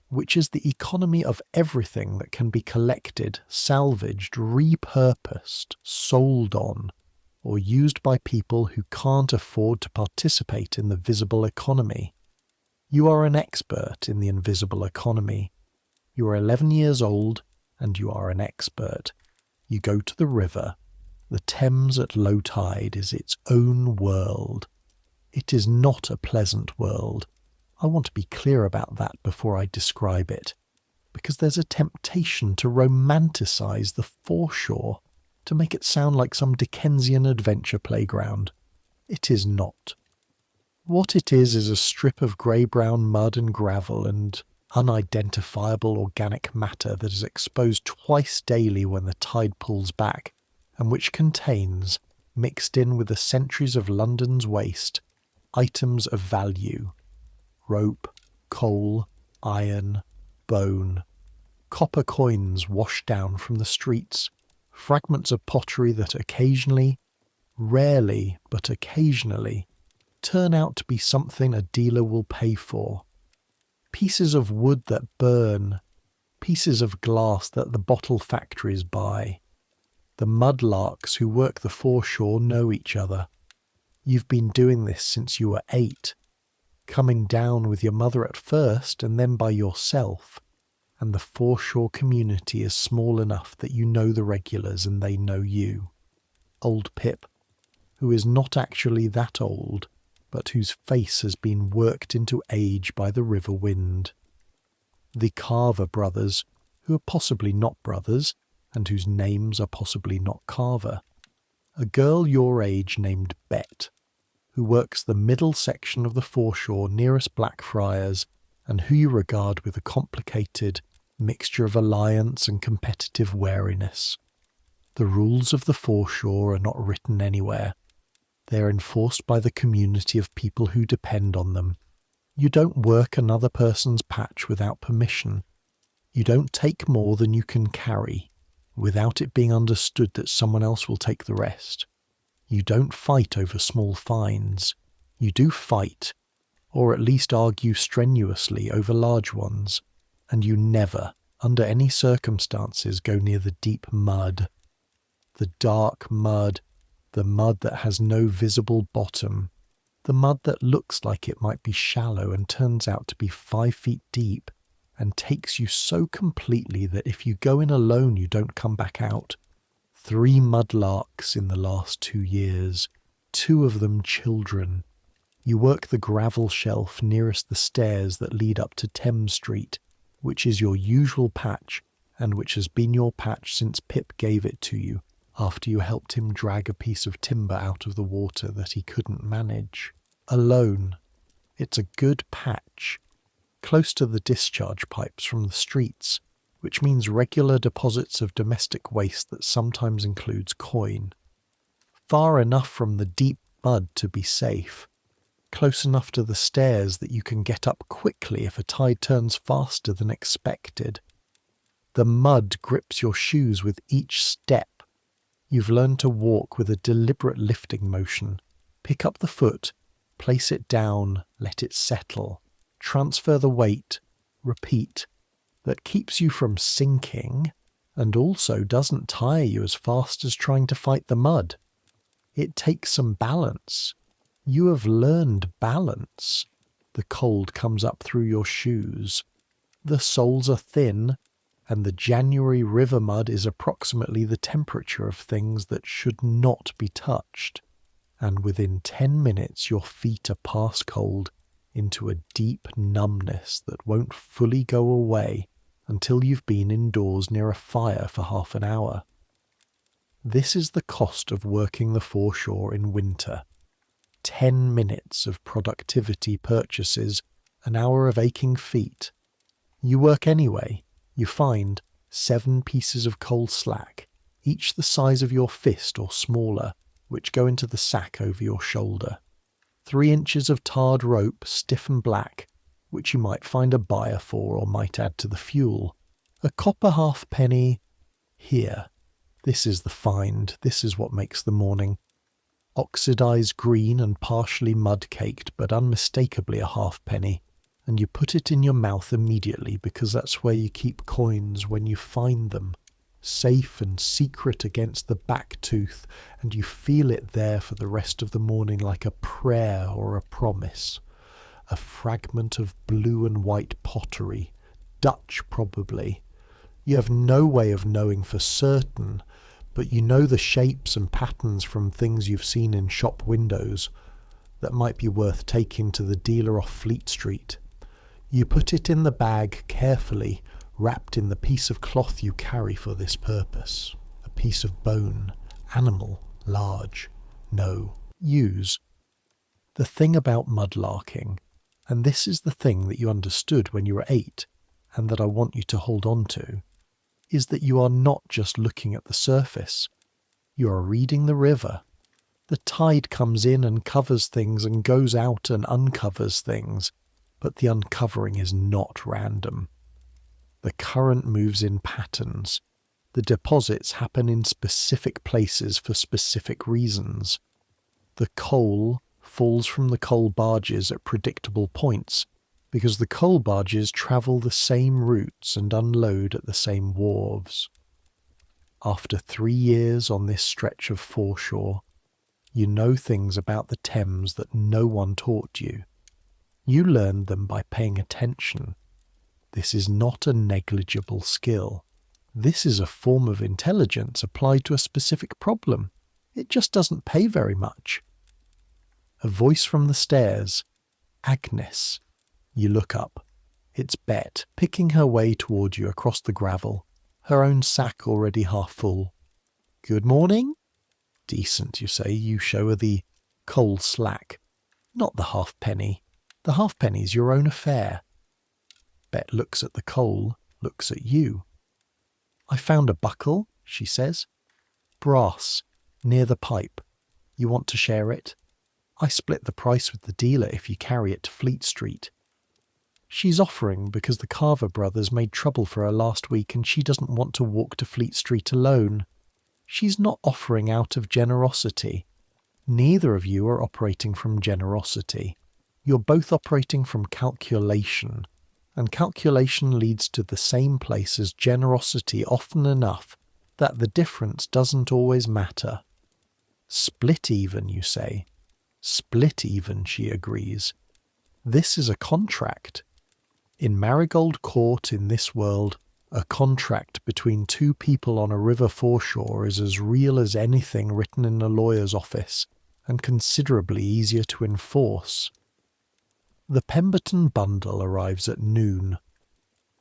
S1: which is the economy of everything that can be collected, salvaged, repurposed, sold on, or used by people who can't afford to participate in the visible economy. You are an expert in the invisible economy. You are 11 years old, and you are an expert. You go to the river. The Thames at low tide is its own world. It is not a pleasant world. I want to be clear about that before I describe it, because there's a temptation to romanticize the foreshore, to make it sound like some Dickensian adventure playground. It is not. What it is a strip of grey-brown mud and gravel and unidentifiable organic matter that is exposed twice daily when the tide pulls back, and which contains, mixed in with the centuries of London's waste, items of value. Rope, coal, iron, bone, copper coins washed down from the streets, fragments of pottery that occasionally, rarely but occasionally, turn out to be something a dealer will pay for. Pieces of wood that burn, pieces of glass that the bottle factories buy. The mudlarks who work the foreshore know each other. You've been doing this since you were 8. Coming down with your mother at first and then by yourself, and the foreshore community is small enough that you know the regulars and they know you. Old Pip, who is not actually that old, but whose face has been worked into age by the river wind. The Carver brothers, who are possibly not brothers, and whose names are possibly not Carver. A girl your age named Bet, who works the middle section of the foreshore nearest Blackfriars, and who you regard with a complicated mixture of alliance and competitive wariness. The rules of the foreshore are not written anywhere. They are enforced by the community of people who depend on them. You don't work another person's patch without permission. You don't take more than you can carry, without it being understood that someone else will take the rest. You don't fight over small fines. You do fight, or at least argue strenuously over large ones, and you never, under any circumstances, go near the deep mud. The dark mud, the mud that has no visible bottom, the mud that looks like it might be shallow and turns out to be 5 feet deep, and takes you so completely that if you go in alone you don't come back out. 3 mudlarks in the last 2 years, 2 of them children. You work the gravel shelf nearest the stairs that lead up to Thames Street, which is your usual patch, and which has been your patch since Pip gave it to you, after you helped him drag a piece of timber out of the water that he couldn't manage. Alone. It's a good patch, close to the discharge pipes from the streets, which means regular deposits of domestic waste that sometimes includes coin. Far enough from the deep mud to be safe, close enough to the stairs that you can get up quickly if a tide turns faster than expected. The mud grips your shoes with each step. You've learned to walk with a deliberate lifting motion. Pick up the foot, place it down, let it settle, transfer the weight, repeat. That keeps you from sinking, and also doesn't tire you as fast as trying to fight the mud. It takes some balance. You have learned balance. The cold comes up through your shoes. The soles are thin, and the January river mud is approximately the temperature of things that should not be touched. And within 10 minutes your feet are past cold into a deep numbness that won't fully go away until you've been indoors near a fire for half an hour. This is the cost of working the foreshore in winter. 10 minutes of productivity purchases an hour of aching feet. You work anyway. You find 7 pieces of coal slack, each the size of your fist or smaller, which go into the sack over your shoulder. 3 inches of tarred rope, stiff and black, which you might find a buyer for or might add to the fuel. A copper halfpenny. Here. This is the find. This is what makes the morning. Oxidized green and partially mud-caked, but unmistakably a halfpenny, and you put it in your mouth immediately because that's where you keep coins when you find them, safe and secret against the back tooth, and you feel it there for the rest of the morning like a prayer or a promise. A fragment of blue and white pottery, Dutch probably. You have no way of knowing for certain, but you know the shapes and patterns from things you've seen in shop windows that might be worth taking to the dealer off Fleet Street. You put it in the bag carefully, wrapped in the piece of cloth you carry for this purpose. A piece of bone, animal, large, no, use. The thing about mudlarking, and this is the thing that you understood when you were 8, and that I want you to hold on to, is that you are not just looking at the surface. You are reading the river. The tide comes in and covers things and goes out and uncovers things, but the uncovering is not random. The current moves in patterns. The deposits happen in specific places for specific reasons. The coal falls from the coal barges at predictable points, because the coal barges travel the same routes and unload at the same wharves. After 3 years on this stretch of foreshore, you know things about the Thames that no one taught you. You learned them by paying attention. This is not a negligible skill. This is a form of intelligence applied to a specific problem. It just doesn't pay very much. A voice from the stairs. Agnes. You look up. It's Bet, picking her way toward you across the gravel, her own sack already half full. Good morning? Decent, you say. You show her the coal slack. Not the halfpenny. The halfpenny's your own affair. Bet looks at the coal, looks at you. I found a buckle, she says. Brass, near the pipe. You want to share it? I split the price with the dealer if you carry it to Fleet Street. She's offering because the Carver brothers made trouble for her last week and she doesn't want to walk to Fleet Street alone. She's not offering out of generosity. Neither of you are operating from generosity. You're both operating from calculation, and calculation leads to the same place as generosity often enough that the difference doesn't always matter. Split even, you say. Split even, she agrees. This is a contract. In Marigold Court in this world, a contract between 2 people on a river foreshore is as real as anything written in a lawyer's office, and considerably easier to enforce. The Pemberton bundle arrives at noon.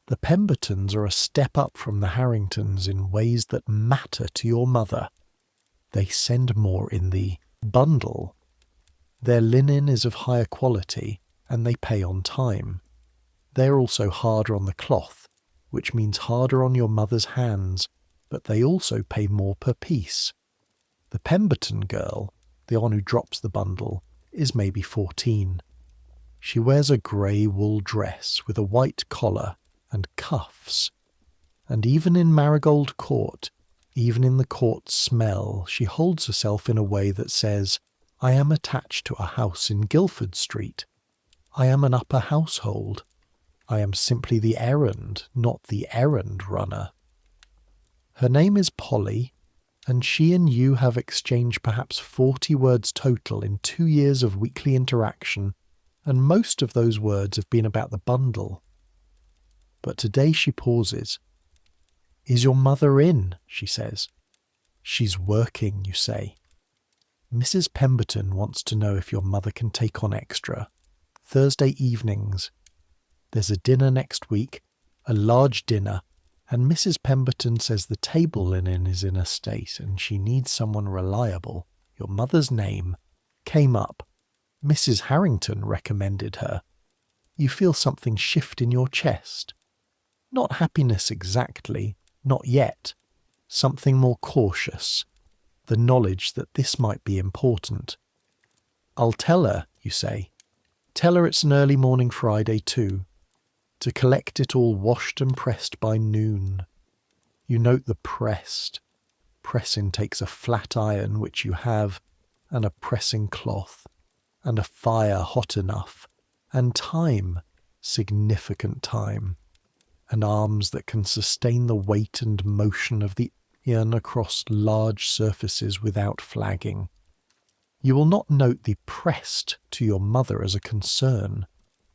S1: The Pembertons are a step up from the Harringtons in ways that matter to your mother. They send more in the bundle. Their linen is of higher quality, and they pay on time. They are also harder on the cloth, which means harder on your mother's hands, but they also pay more per piece. The Pemberton girl, the one who drops the bundle, is maybe 14. She wears a grey wool dress with a white collar and cuffs. And even in Marigold Court, even in the court smell, she holds herself in a way that says, I am attached to a house in Guildford Street. I am an upper household. I am simply the errand, not the errand runner. Her name is Polly, and she and you have exchanged perhaps 40 words total in 2 years of weekly interaction, and most of those words have been about the bundle. But today she pauses. Is your mother in? She says. She's working, you say. Mrs. Pemberton wants to know if your mother can take on extra. Thursday evenings. There's a dinner next week, A large dinner, and Mrs. Pemberton says the table linen is in a state and she needs someone reliable. Your mother's name came up. Mrs. Harrington recommended her. You feel something shift in your chest. Not happiness exactly, not yet. Something more cautious. The knowledge that this might be important. I'll tell her, you say. Tell her it's an early morning Friday too. To collect it all washed and pressed by noon. You note the pressed. Pressing takes a flat iron which you have, and a pressing cloth, and a fire hot enough, and time, significant time, and arms that can sustain the weight and motion of the iron across large surfaces without flagging. You will not note the pressed to your mother as a concern.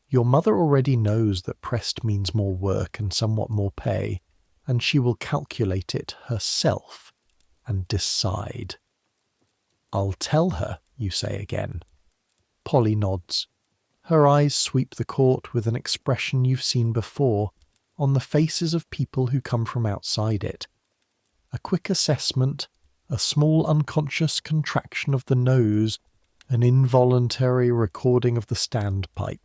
S1: Your mother already knows that pressed means more work and somewhat more pay, and she will calculate it herself and decide. I'll tell her, you say again. Polly nods. Her eyes sweep the court with an expression you've seen before on the faces of people who come from outside it. A quick assessment, a small unconscious contraction of the nose, an involuntary recording of the standpipe,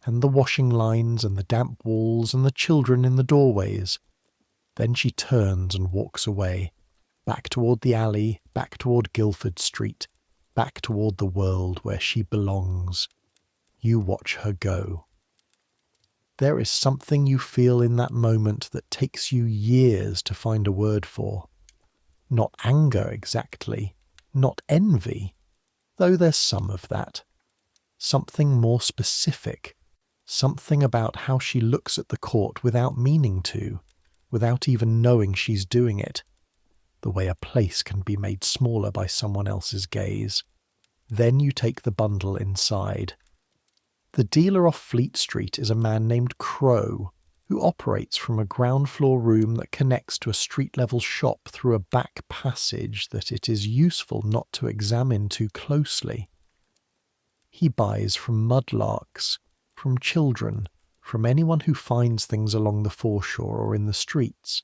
S1: and the washing lines and the damp walls and the children in the doorways. Then she turns and walks away, back toward the alley, back toward Guildford Street, back toward the world where she belongs. You watch her go. There is something you feel in that moment that takes you years to find a word for. Not anger exactly, not envy, though there's some of that. Something more specific. Something about how she looks at the court without meaning to, without even knowing she's doing it. The way a place can be made smaller by someone else's gaze. Then you take the bundle inside. The dealer off Fleet Street is a man named Crow, who operates from a ground floor room that connects to a street-level shop through a back passage that it is useful not to examine too closely. He buys from mudlarks, from children, from anyone who finds things along the foreshore or in the streets.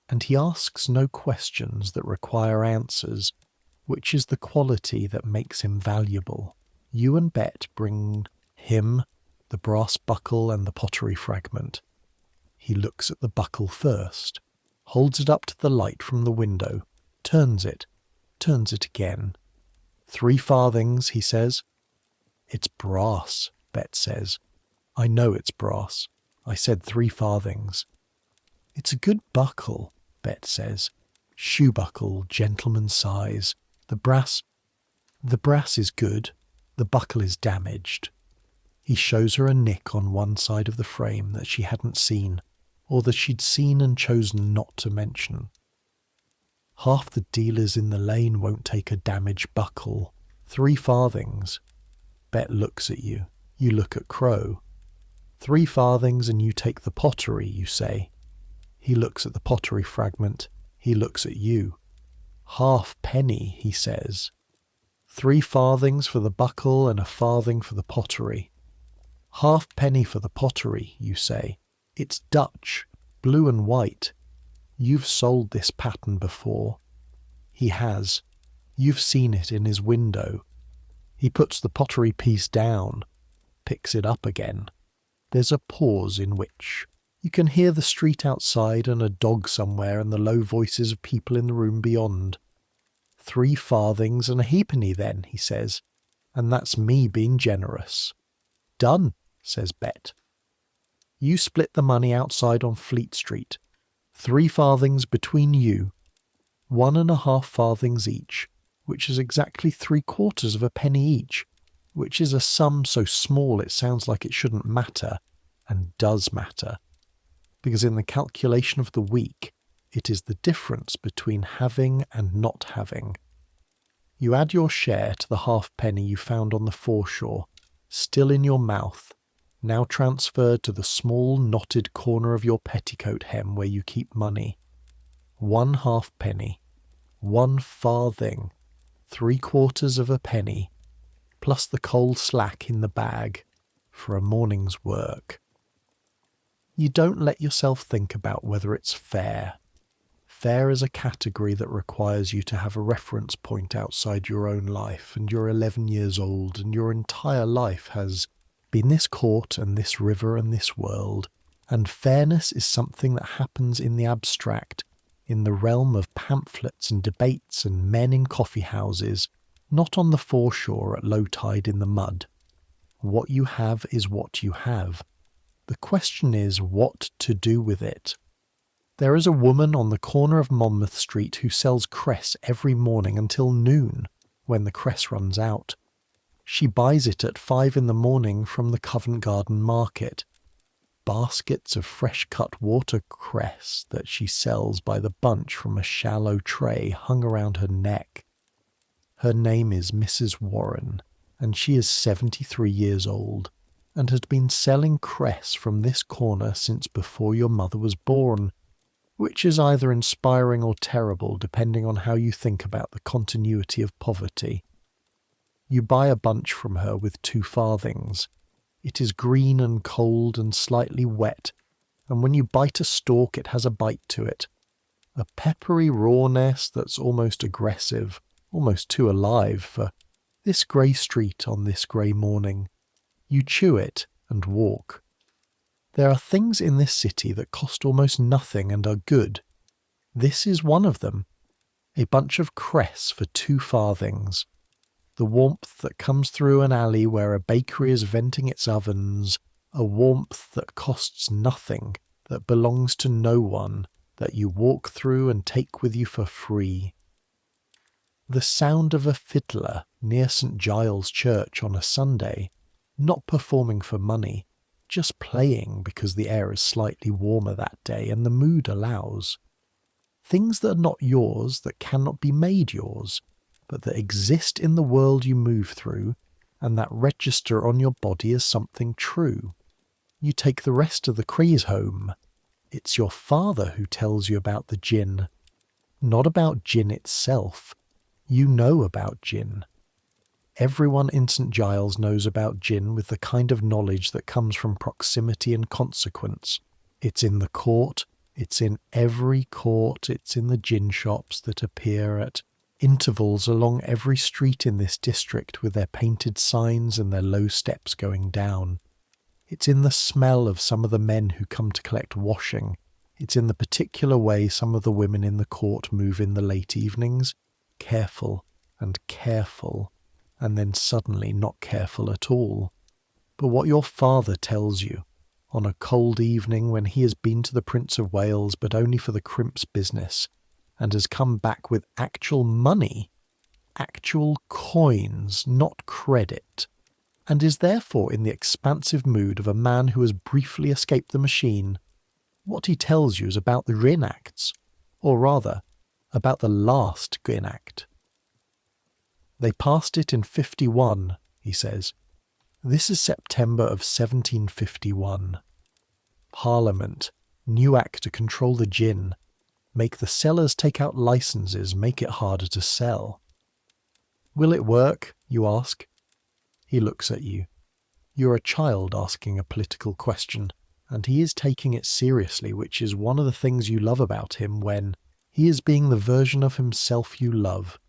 S1: And he asks no questions that require answers, which is the quality that makes him valuable. You and Bet bring him the brass buckle and the pottery fragment. He looks at the buckle first, holds it up to the light from the window, turns it again. 3 farthings, he says. It's brass, Bet says. I know it's brass. I said 3 farthings. It's a good buckle, Bet says. Shoe buckle, gentleman's size. The brass is good. The buckle is damaged. He shows her a nick on one side of the frame that she hadn't seen, or that she'd seen and chosen not to mention. Half the dealers in the lane won't take a damaged buckle. 3 farthings. Bet looks at you. You look at Crow. 3 farthings and you take the pottery, you say. He looks at the pottery fragment. He looks at you. 1/2 penny, he says. 3 farthings for the buckle and 1 farthing for the pottery. 1/2 penny for the pottery, you say. It's Dutch, blue and white. You've sold this pattern before. He has. You've seen it in his window. He puts the pottery piece down, picks it up again. There's a pause in which you can hear the street outside and a dog somewhere and the low voices of people in the room beyond. 3 farthings and a halfpenny then, he says, and that's me being generous. Done, says Bet. You split the money outside on Fleet Street. 3 farthings between you, 1.5 farthings each, which is exactly 3/4 of a penny each, which is a sum so small it sounds like it shouldn't matter, and does matter, because in the calculation of the week, it is the difference between having and not having. You add your share to the 1/2 penny you found on the foreshore, still in your mouth, now transferred to the small knotted corner of your petticoat hem where you keep money. 1/2 penny, 1 farthing, 3/4 of a penny, plus the cold slack in the bag for a morning's work. You don't let yourself think about whether it's fair. Fair is a category that requires you to have a reference point outside your own life, and you're 11 years old, and your entire life has been this court and this river and this world, and fairness is something that happens in the abstract, in the realm of pamphlets and debates and men in coffee houses, not on the foreshore at low tide in the mud. What you have is what you have. The question is what to do with it. There is a woman on the corner of Monmouth Street who sells cress every morning until noon, when the cress runs out. She buys it at 5 in the morning from the Covent Garden market. Baskets of fresh-cut watercress that she sells by the bunch from a shallow tray hung around her neck. Her name is Mrs. Warren, and she is 73 years old, and had been selling cress from this corner since before your mother was born, which is either inspiring or terrible depending on how you think about the continuity of poverty. You buy a bunch from her with 2 farthings. It is green and cold and slightly wet, and when you bite a stalk it has a bite to it. A peppery rawness that's almost aggressive, almost too alive for this grey street on this grey morning. You chew it and walk. There are things in this city that cost almost nothing and are good. This is one of them. A bunch of cress for 2 farthings. The warmth that comes through an alley where a bakery is venting its ovens, a warmth that costs nothing, that belongs to no one, that you walk through and take with you for free. The sound of a fiddler near St. Giles Church on a Sunday, not performing for money, just playing because the air is slightly warmer that day and the mood allows. Things that are not yours, that cannot be made yours, but that exist in the world you move through, and that register on your body as something true. You take the rest of the craze home. It's your father who tells you about the gin. Not about gin itself. You know about gin. Everyone in St. Giles knows about gin with the kind of knowledge that comes from proximity and consequence. It's in the court, it's in every court, it's in the gin shops that appear at intervals along every street in this district with their painted signs and their low steps going down. It's in the smell of some of the men who come to collect washing. It's in the particular way some of the women in the court move in the late evenings, careful and careful, and then suddenly not careful at all. But what your father tells you, on a cold evening when he has been to the Prince of Wales but only for the crimps business, and has come back with actual money, actual coins, not credit, and is therefore in the expansive mood of a man who has briefly escaped the machine, what he tells you is about the reenacts, or rather, about the last reenact. They passed it in 51, he says. This is September of 1751. Parliament, new act to control the gin, make the sellers take out licenses, make it harder to sell. Will it work, you ask? He looks at you. You're a child asking a political question, and he is taking it seriously, which is one of the things you love about him when he is being the version of himself you love.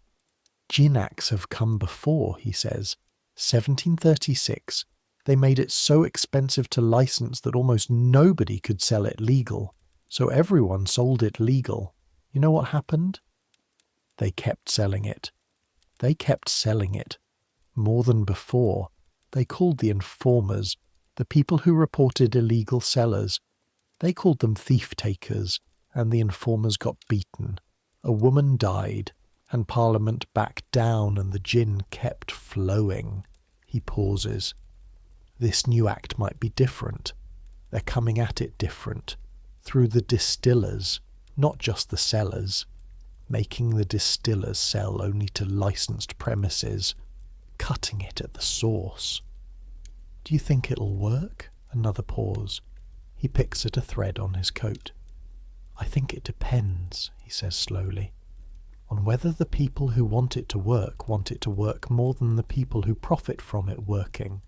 S1: Gin acts have come before, he says. 1736. They made it so expensive to license that almost nobody could sell it legal, so everyone sold it legal. You know what happened? They kept selling it. They kept selling it. More than before. They called the informers, the people who reported illegal sellers. They called them thief-takers, and the informers got beaten. A woman died, and Parliament backed down, and the gin kept flowing. He pauses. This new act might be different. They're coming at it different. Through the distillers, not just the sellers. Making the distillers sell only to licensed premises. Cutting it at the source. Do you think it'll work? Another pause. He picks at a thread on his coat. I think it depends, he says slowly, on whether the people who want it to work more than the people who profit from it working.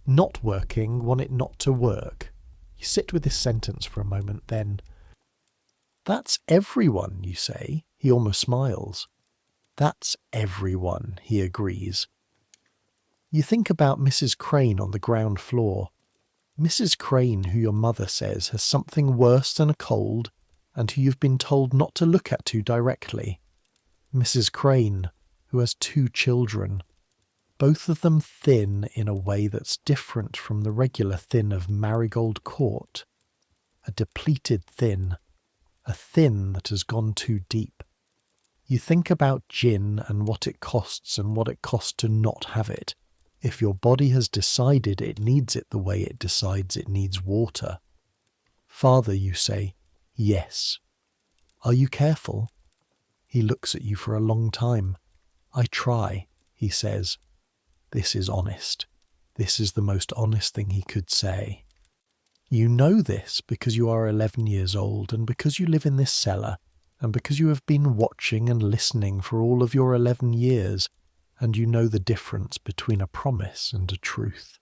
S1: Not working want it not to work. You sit with this sentence for a moment, then, "That's everyone," you say. He almost smiles. "That's everyone," he agrees. You think about Mrs. Crane on the ground floor. Mrs. Crane, who your mother says has something worse than a cold, and who you've been told not to look at too directly. Mrs. Crane, who has 2 children, both of them thin in a way that's different from the regular thin of Marigold Court. A depleted thin, a thin that has gone too deep. You think about gin and what it costs and what it costs to not have it, if your body has decided it needs it the way it decides it needs water. "Father," you say, "yes." "Are you careful?" He looks at you for a long time. "I try," he says. This is honest. This is the most honest thing he could say. You know this because you are 11 years old, and because you live in this cellar, and because you have been watching and listening for all of your 11 years, and you know the difference between a promise and a truth.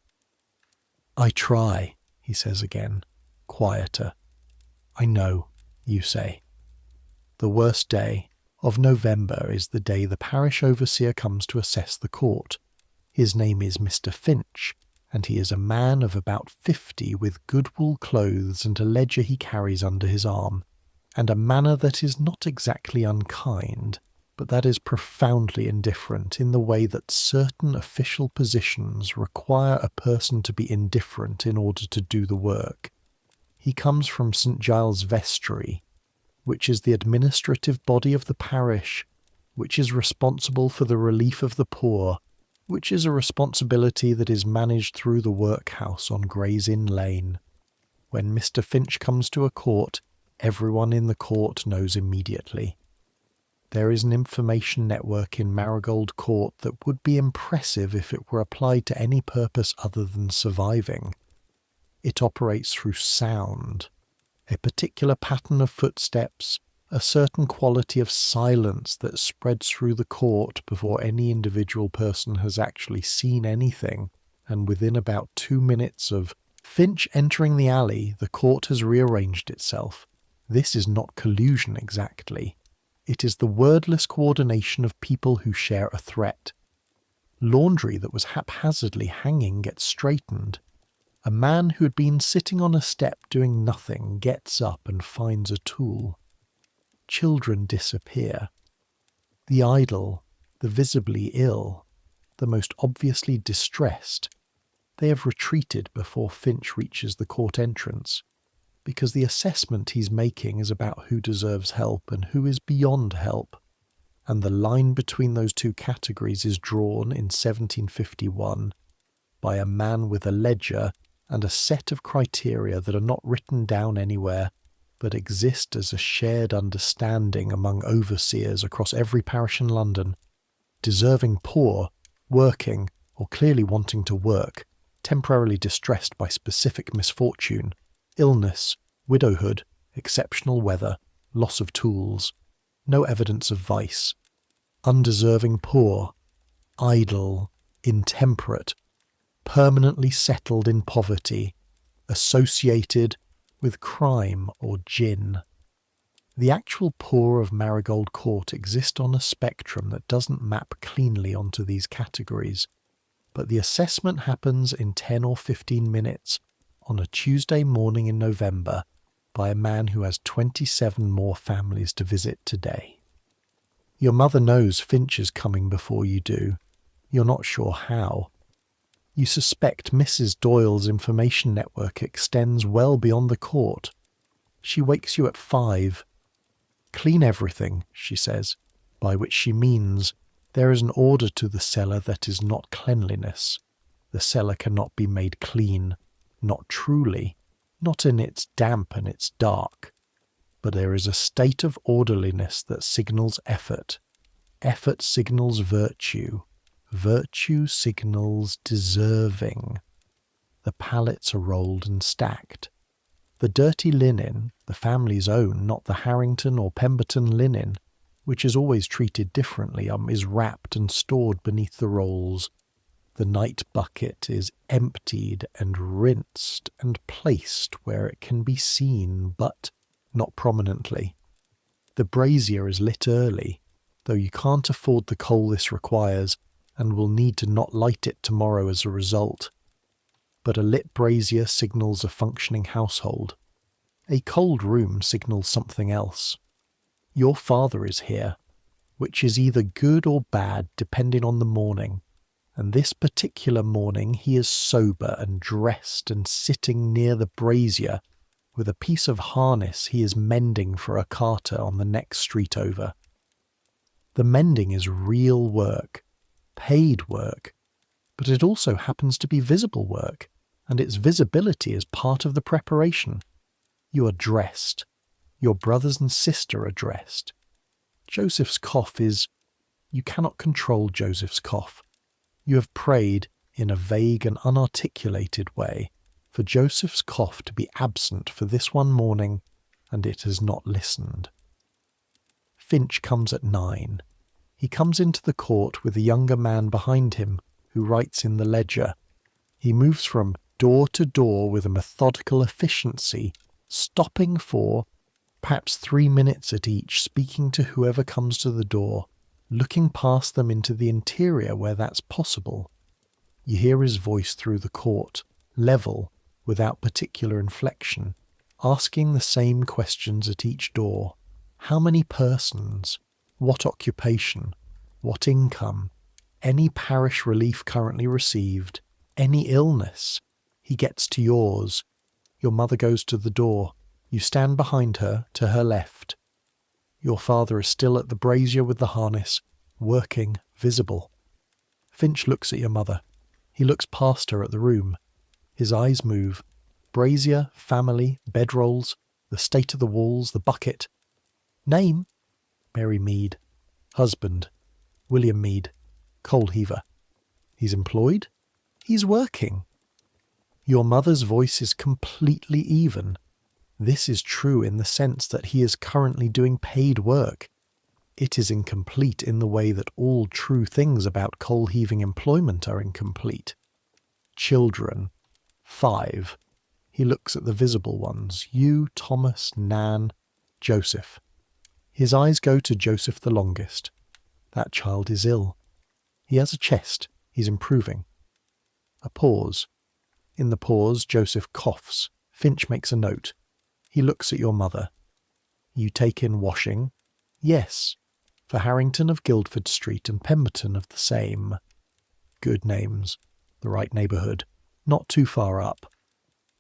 S1: "I try," he says again, quieter. "I know," you say. The worst day of November is the day the parish overseer comes to assess the court. His name is Mr. Finch, and he is a man of about 50 with good wool clothes and a ledger he carries under his arm, and a manner that is not exactly unkind, but that is profoundly indifferent in the way that certain official positions require a person to be indifferent in order to do the work. He comes from St. Giles Vestry, which is the administrative body of the parish, which is responsible for the relief of the poor, which is a responsibility that is managed through the workhouse on Gray's Inn Lane. When Mr. Finch comes to a court, everyone in the court knows immediately. There is an information network in Marigold Court that would be impressive if it were applied to any purpose other than surviving. It operates through sound, a particular pattern of footsteps, a certain quality of silence that spreads through the court before any individual person has actually seen anything, and within about 2 minutes of Finch entering the alley, the court has rearranged itself. This is not collusion exactly. It is the wordless coordination of people who share a threat. Laundry that was haphazardly hanging gets straightened. A man who had been sitting on a step doing nothing gets up and finds a tool. Children disappear. The idle, the visibly ill, the most obviously distressed, they have retreated before Finch reaches the court entrance, because the assessment he's making is about who deserves help and who is beyond help, and the line between those 2 categories is drawn in 1751 by a man with a ledger and a set of criteria that are not written down anywhere, but exist as a shared understanding among overseers across every parish in London. Deserving poor, working, or clearly wanting to work, temporarily distressed by specific misfortune, illness, widowhood, exceptional weather, loss of tools, no evidence of vice, undeserving poor, idle, intemperate, permanently settled in poverty, associated with crime or gin. The actual poor of Marigold Court exist on a spectrum that doesn't map cleanly onto these categories, but the assessment happens in 10 or 15 minutes on a Tuesday morning in November by a man who has 27 more families to visit today. Your mother knows Finch is coming before you do. You're not sure how. You suspect Mrs. Doyle's information network extends well beyond the court. She wakes you at 5. "Clean everything," she says, by which she means there is an order to the cellar that is not cleanliness. The cellar cannot be made clean, not truly, not in its damp and its dark, but there is a state of orderliness that signals effort. Effort signals virtue. Virtue signals deserving. The pallets are rolled and stacked. The dirty linen, the family's own, not the Harrington or Pemberton linen, which is always treated differently, is wrapped and stored beneath the rolls. The night bucket is emptied and rinsed and placed where it can be seen, but not prominently. The brazier is lit early, though you can't afford the coal this requires, and will need to not light it tomorrow as a result. But a lit brazier signals a functioning household. A cold room signals something else. Your father is here, which is either good or bad depending on the morning, and this particular morning he is sober and dressed and sitting near the brazier with a piece of harness he is mending for a carter on the next street over. The mending is real work, paid work, but it also happens to be visible work, and its visibility is part of the preparation. You are dressed. Your brothers and sister are dressed. Joseph's cough is... You cannot control Joseph's cough. You have prayed, in a vague and unarticulated way, for Joseph's cough to be absent for this one morning, and it has not listened. Finch comes at 9. He comes into the court with a younger man behind him, who writes in the ledger. He moves from door to door with a methodical efficiency, stopping for perhaps 3 minutes at each, speaking to whoever comes to the door, looking past them into the interior where that's possible. You hear his voice through the court, level, without particular inflection, asking the same questions at each door. How many persons? What occupation? What income? Any parish relief currently received? Any illness? He gets to yours. Your mother goes to the door. You stand behind her, to her left. Your father is still at the brazier with the harness, working, visible. Finch looks at your mother. He looks past her at the room. His eyes move. Brazier, family, bedrolls, the state of the walls, the bucket. Name? Mary Mead. Husband? William Mead. Coal heaver. He's employed? He's working. Your mother's voice is completely even. This is true in the sense that he is currently doing paid work. It is incomplete in the way that all true things about coal heaving employment are incomplete. Children. 5. He looks at the visible ones. You, Thomas, Nan, Joseph. His eyes go to Joseph the longest. That child is ill. He has a chest. He's improving. A pause. In the pause, Joseph coughs. Finch makes a note. He looks at your mother. You take in washing? Yes. For Harrington of Guildford Street and Pemberton of the same. Good names. The right neighbourhood. Not too far up.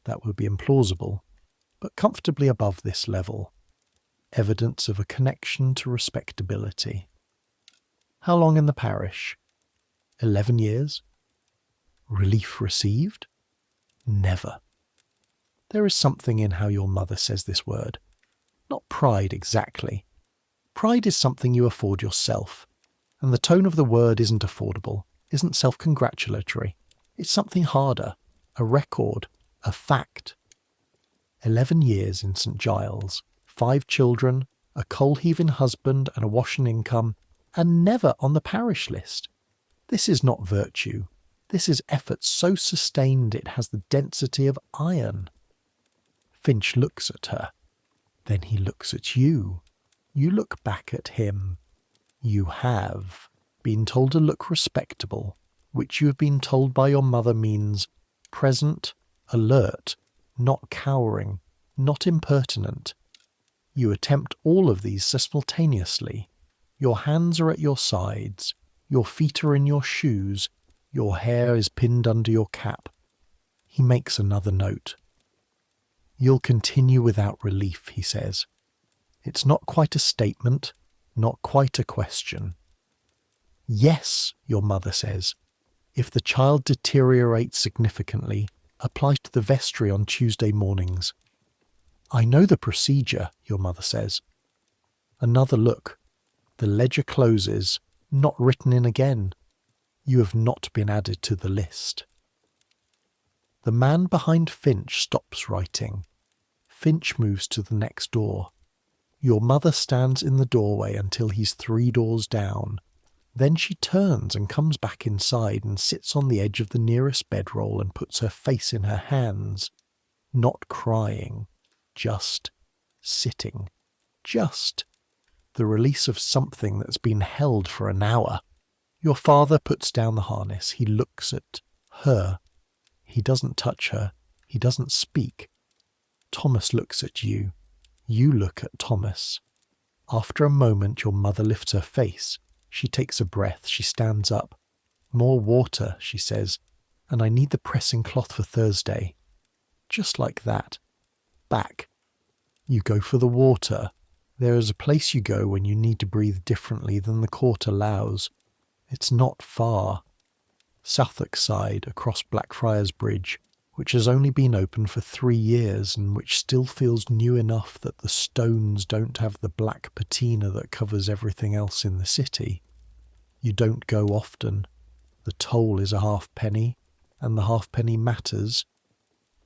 S1: That would be implausible, but comfortably above this level. Evidence of a connection to respectability. How long in the parish? 11 years. Relief received? Never. There is something in how your mother says this word. Not pride exactly. Pride is something you afford yourself, and the tone of the word isn't affordable, isn't self-congratulatory. It's something harder, a record, a fact. 11 years in St. Giles, 5 children, a coal-heaving husband and a washing income, and never on the parish list. This is not virtue. This is effort so sustained it has the density of iron. Finch looks at her. Then he looks at you. You look back at him. You have been told to look respectable, which you have been told by your mother means present, alert, not cowering, not impertinent. You attempt all of these simultaneously. Your hands are at your sides, your feet are in your shoes, your hair is pinned under your cap. He makes another note. You'll continue without relief, he says. It's not quite a statement, not quite a question. Yes, your mother says. If the child deteriorates significantly, apply to the vestry on Tuesday mornings. I know the procedure, your mother says. Another look. The ledger closes, not written in again. You have not been added to the list. The man behind Finch stops writing. Finch moves to the next door. Your mother stands in the doorway until he's 3 doors down. Then she turns and comes back inside and sits on the edge of the nearest bedroll and puts her face in her hands, not crying, just sitting, just the release of something that's been held for an hour. Your father puts down the harness. He looks at her. He doesn't touch her. He doesn't speak. Thomas looks at you. You look at Thomas. After a moment, your mother lifts her face. She takes a breath. She stands up. "More water," she says, "and I need the pressing cloth for Thursday." Just like that. Back. You go for the water. There is a place you go when you need to breathe differently than the court allows. It's not far. Southwark side, across Blackfriars Bridge, which has only been open for 3 years and which still feels new enough that the stones don't have the black patina that covers everything else in the city. You don't go often. The toll is a halfpenny, and the halfpenny matters.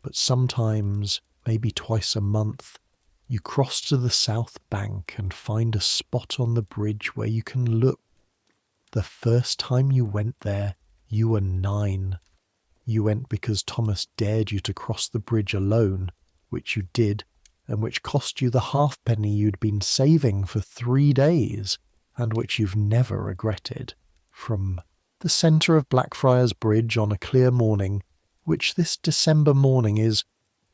S1: But sometimes, maybe twice a month, you cross to the south bank and find a spot on the bridge where you can look. The first time you went there, you were 9. You went because Thomas dared you to cross the bridge alone, which you did, and which cost you the halfpenny you'd been saving for 3 days, and which you've never regretted. From the centre of Blackfriars Bridge on a clear morning, which this December morning is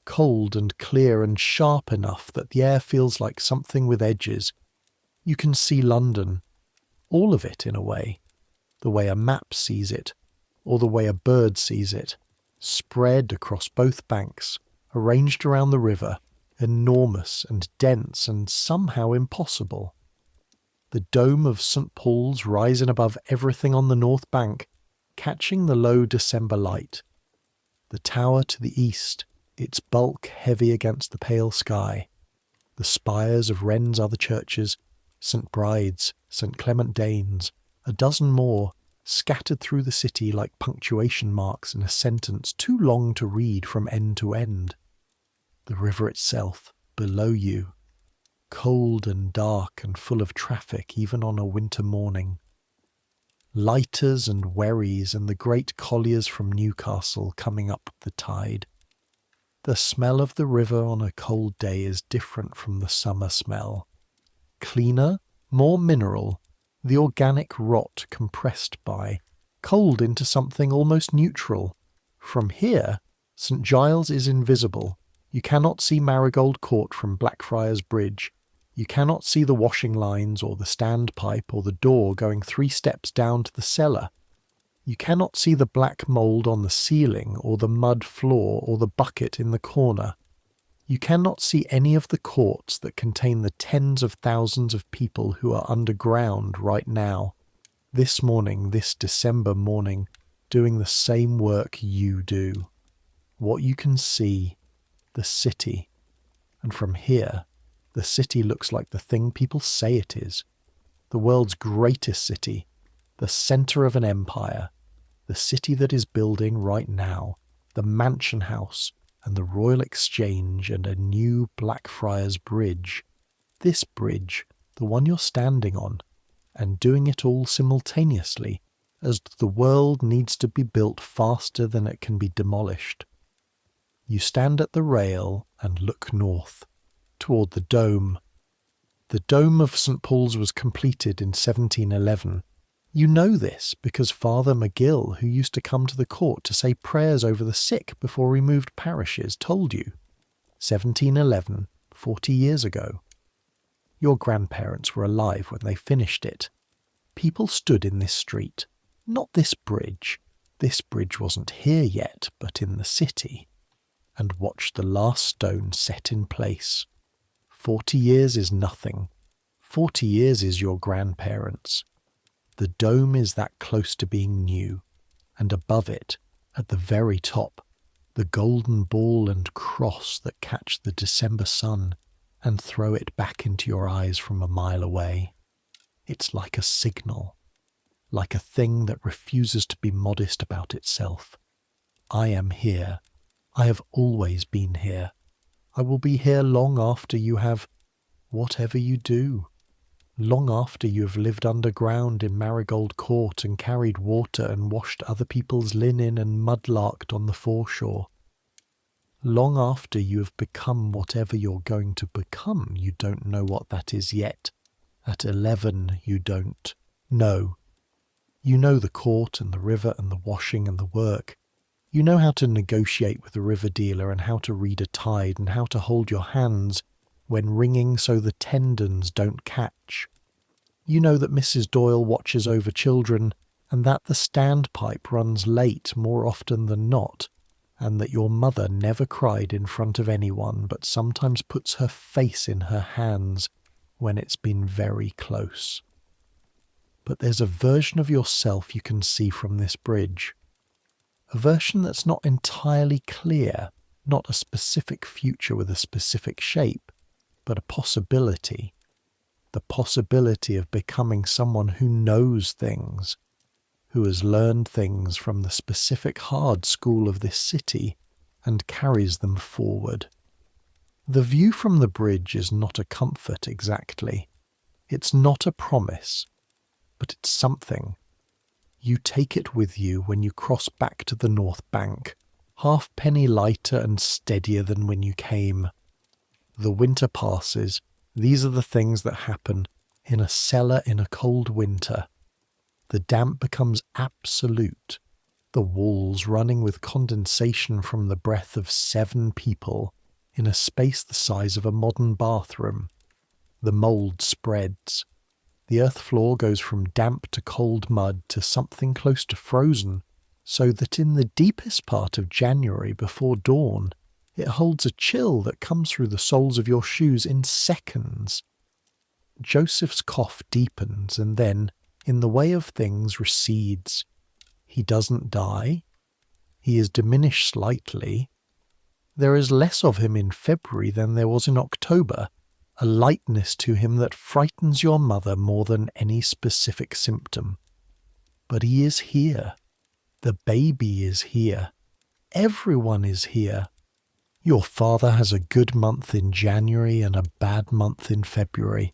S1: cold and clear and sharp enough that the air feels like something with edges, you can see London, all of it in a way, the way a map sees it, or the way a bird sees it, spread across both banks, arranged around the river, enormous and dense and somehow impossible. The dome of St. Paul's rising above everything on the north bank, catching the low December light. The tower to the east, its bulk heavy against the pale sky. The spires of Wren's other churches, St. Bride's, St. Clement Danes, a dozen more, scattered through the city like punctuation marks in a sentence too long to read from end to end. The river itself, below you, cold and dark and full of traffic even on a winter morning. Lighters and wherries and the great colliers from Newcastle coming up the tide. The smell of the river on a cold day is different from the summer smell. Cleaner, more mineral, the organic rot compressed by, cold into something almost neutral. From here, St. Giles is invisible. You cannot see Marigold Court from Blackfriars Bridge. You cannot see the washing lines or the standpipe or the door going 3 steps down to the cellar. You cannot see the black mould on the ceiling or the mud floor or the bucket in the corner. You cannot see any of the courts that contain the tens of thousands of people who are underground right now, this morning, this December morning, doing the same work you do. What you can see, the city. And from here, the city looks like the thing people say it is. The world's greatest city, the centre of an empire, the city that is building right now, the Mansion House and the Royal Exchange and a new Blackfriars Bridge. This bridge, the one you're standing on, and doing it all simultaneously, as the world needs to be built faster than it can be demolished. You stand at the rail and look north, toward the dome. The dome of St. Paul's was completed in 1711. You know this because Father McGill, who used to come to the court to say prayers over the sick before we moved parishes, told you. 1711, 40 years ago. Your grandparents were alive when they finished it. People stood in this street, not this bridge. This bridge wasn't here yet, but in the city, and watched the last stone set in place. 40 years is nothing. 40 years is your grandparents. The dome is that close to being new, and above it, at the very top, the golden ball and cross that catch the December sun and throw it back into your eyes from a mile away. It's like a signal, like a thing that refuses to be modest about itself. I am here. I have always been here. I will be here long after you have whatever you do. long after you have lived underground in Marigold Court and carried water and washed other people's linen and mudlarked on the foreshore. Long after you have become whatever you're going to become, you don't know what that is yet. At 11, you don't. No. You know the court and the river and the washing and the work. You know how to negotiate with the river dealer and how to read a tide and how to hold your hands when wringing so the tendons don't catch. You know that Mrs. Doyle watches over children and that the standpipe runs late more often than not, and that your mother never cried in front of anyone but sometimes puts her face in her hands when it's been very close. But there's a version of yourself you can see from this bridge. A version that's not entirely clear, not a specific future with a specific shape, but a possibility. The possibility of becoming someone who knows things, who has learned things from the specific hard school of this city and carries them forward. The view from the bridge is not a comfort exactly. It's not a promise, but it's something. You take it with you when you cross back to the North Bank, halfpenny lighter and steadier than when you came. The winter passes. These are the things that happen in a cellar in a cold winter. The damp becomes absolute, the walls running with condensation from the breath of 7 people in a space the size of a modern bathroom. The mould spreads. The earth floor goes from damp to cold mud to something close to frozen, so that in the deepest part of January before dawn, it holds a chill that comes through the soles of your shoes in seconds. Joseph's cough deepens and then, in the way of things, recedes. He doesn't die. He is diminished slightly. There is less of him in February than there was in October, a lightness to him that frightens your mother more than any specific symptom. But he is here. The baby is here. Everyone is here. Your father has a good month in January and a bad month in February.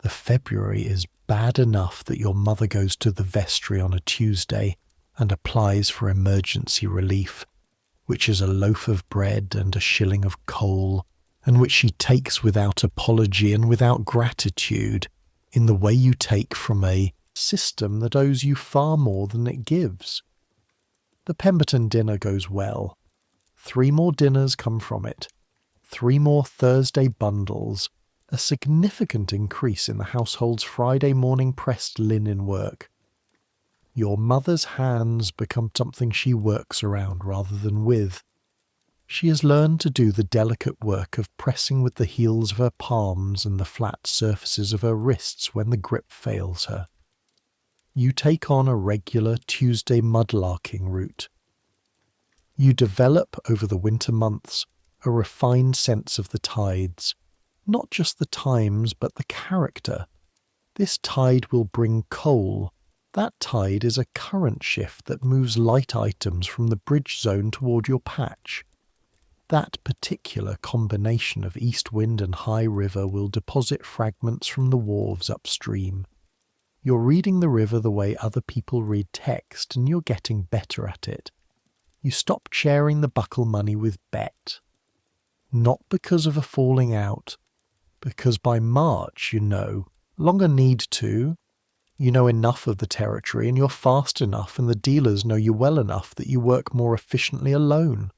S1: The February is bad enough that your mother goes to the vestry on a Tuesday and applies for emergency relief, which is a loaf of bread and a shilling of coal, and which she takes without apology and without gratitude, in the way you take from a system that owes you far more than it gives. The Pemberton dinner goes well. 3 more dinners come from it. 3 more Thursday bundles, a significant increase in the household's Friday morning pressed linen work. Your mother's hands become something she works around rather than with. She has learned to do the delicate work of pressing with the heels of her palms and the flat surfaces of her wrists when the grip fails her. You take on a regular Tuesday mudlarking route. You develop over the winter months a refined sense of the tides, not just the times but the character. This tide will bring coal. That tide is a current shift that moves light items from the bridge zone toward your patch. That particular combination of east wind and high river will deposit fragments from the wharves upstream. You're reading the river the way other people read text, and you're getting better at it. You stop sharing the buckle money with Bet. Not because of a falling out, because by March you know, longer need to, you know enough of the territory and you're fast enough and the dealers know you well enough that you work more efficiently alone.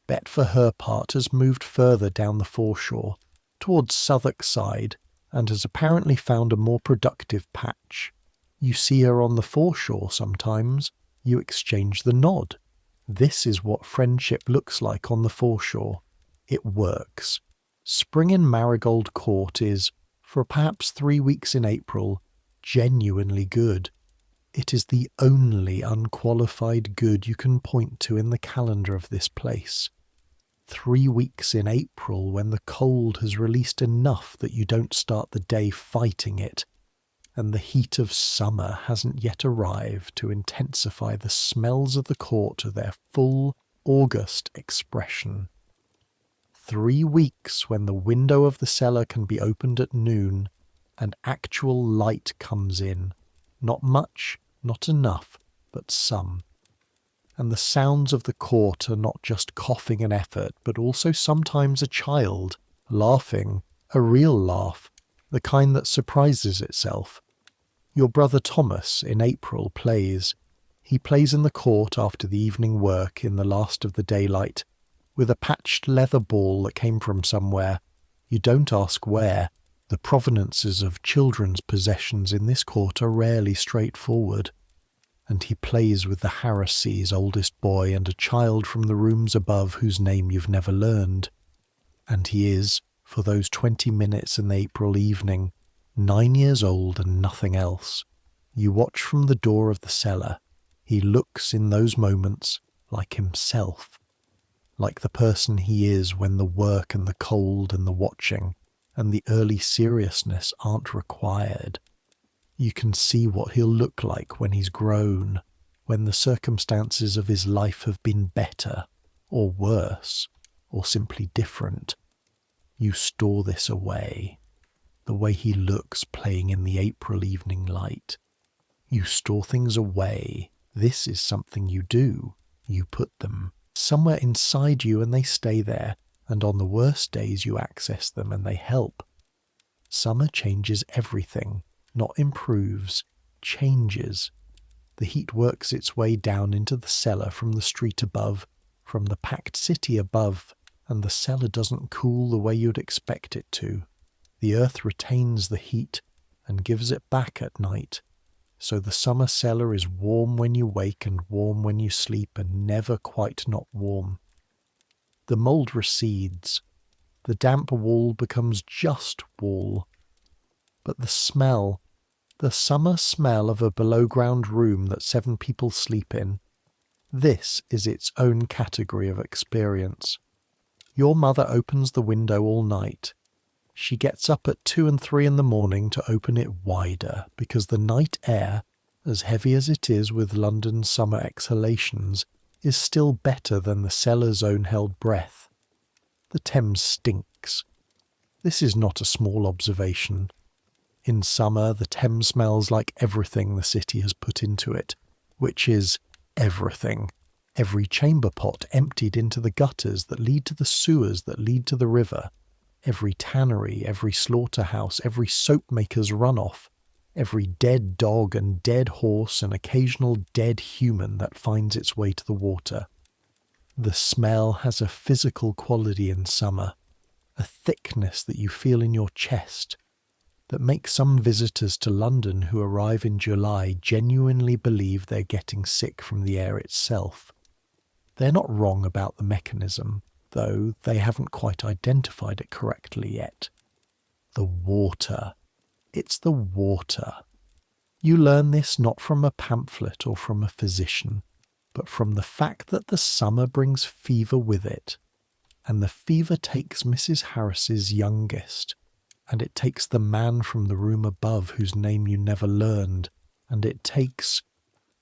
S1: Bet for her part has moved further down the foreshore, towards Southwark side, and has apparently found a more productive patch. You see her on the foreshore sometimes, you exchange the nod. This is what friendship looks like on the foreshore. It works. Spring in Marigold Court is, for perhaps 3 weeks in April, genuinely good. It is the only unqualified good you can point to in the calendar of this place. 3 weeks in April when the cold has released enough that you don't start the day fighting it, and the heat of summer hasn't yet arrived to intensify the smells of the court to their full August expression. 3 weeks when the window of the cellar can be opened at noon, and actual light comes in. Not much, not enough, but some. And the sounds of the court are not just coughing and effort, but also sometimes a child, laughing, a real laugh, the kind that surprises itself. Your brother Thomas, in April, plays. He plays in the court after the evening work in the last of the daylight, with a patched leather ball that came from somewhere. You don't ask where. The provenances of children's possessions in this court are rarely straightforward. And he plays with the Harris's oldest boy and a child from the rooms above whose name you've never learned. And he is, for those 20 minutes in the April evening, 9 years old and nothing else. You watch from the door of the cellar. He looks in those moments like himself, like the person he is when the work and the cold and the watching and the early seriousness aren't required. You can see what he'll look like when he's grown, when the circumstances of his life have been better, or worse, or simply different. You store this away, the way he looks playing in the April evening light. You store things away. This is something you do. You put them somewhere inside you and they stay there, and on the worst days you access them and they help. Summer changes everything. Not improves, changes. The heat works its way down into the cellar from the street above, from the packed city above, and the cellar doesn't cool the way you'd expect it to. The earth retains the heat and gives it back at night. So the summer cellar is warm when you wake and warm when you sleep and never quite not warm. The mould recedes. The damp wall becomes just wall. But the smell, the summer smell of a below-ground room that 7 people sleep in, this is its own category of experience. Your mother opens the window all night. She gets up at 2 and 3 in the morning to open it wider, because the night air, as heavy as it is with London's summer exhalations, is still better than the cellar's own held breath. The Thames stinks. This is not a small observation. In summer, the Thames smells like everything the city has put into it, which is everything. Every chamber pot emptied into the gutters that lead to the sewers that lead to the river. Every tannery, every slaughterhouse, every soapmaker's runoff. Every dead dog and dead horse and occasional dead human that finds its way to the water. The smell has a physical quality in summer, a thickness that you feel in your chest, that makes some visitors to London who arrive in July genuinely believe they're getting sick from the air itself. They're not wrong about the mechanism, though they haven't quite identified it correctly yet. The water. It's the water. You learn this not from a pamphlet or from a physician, but from the fact that the summer brings fever with it, and the fever takes Mrs. Harris's youngest, and it takes the man from the room above whose name you never learned, and it takes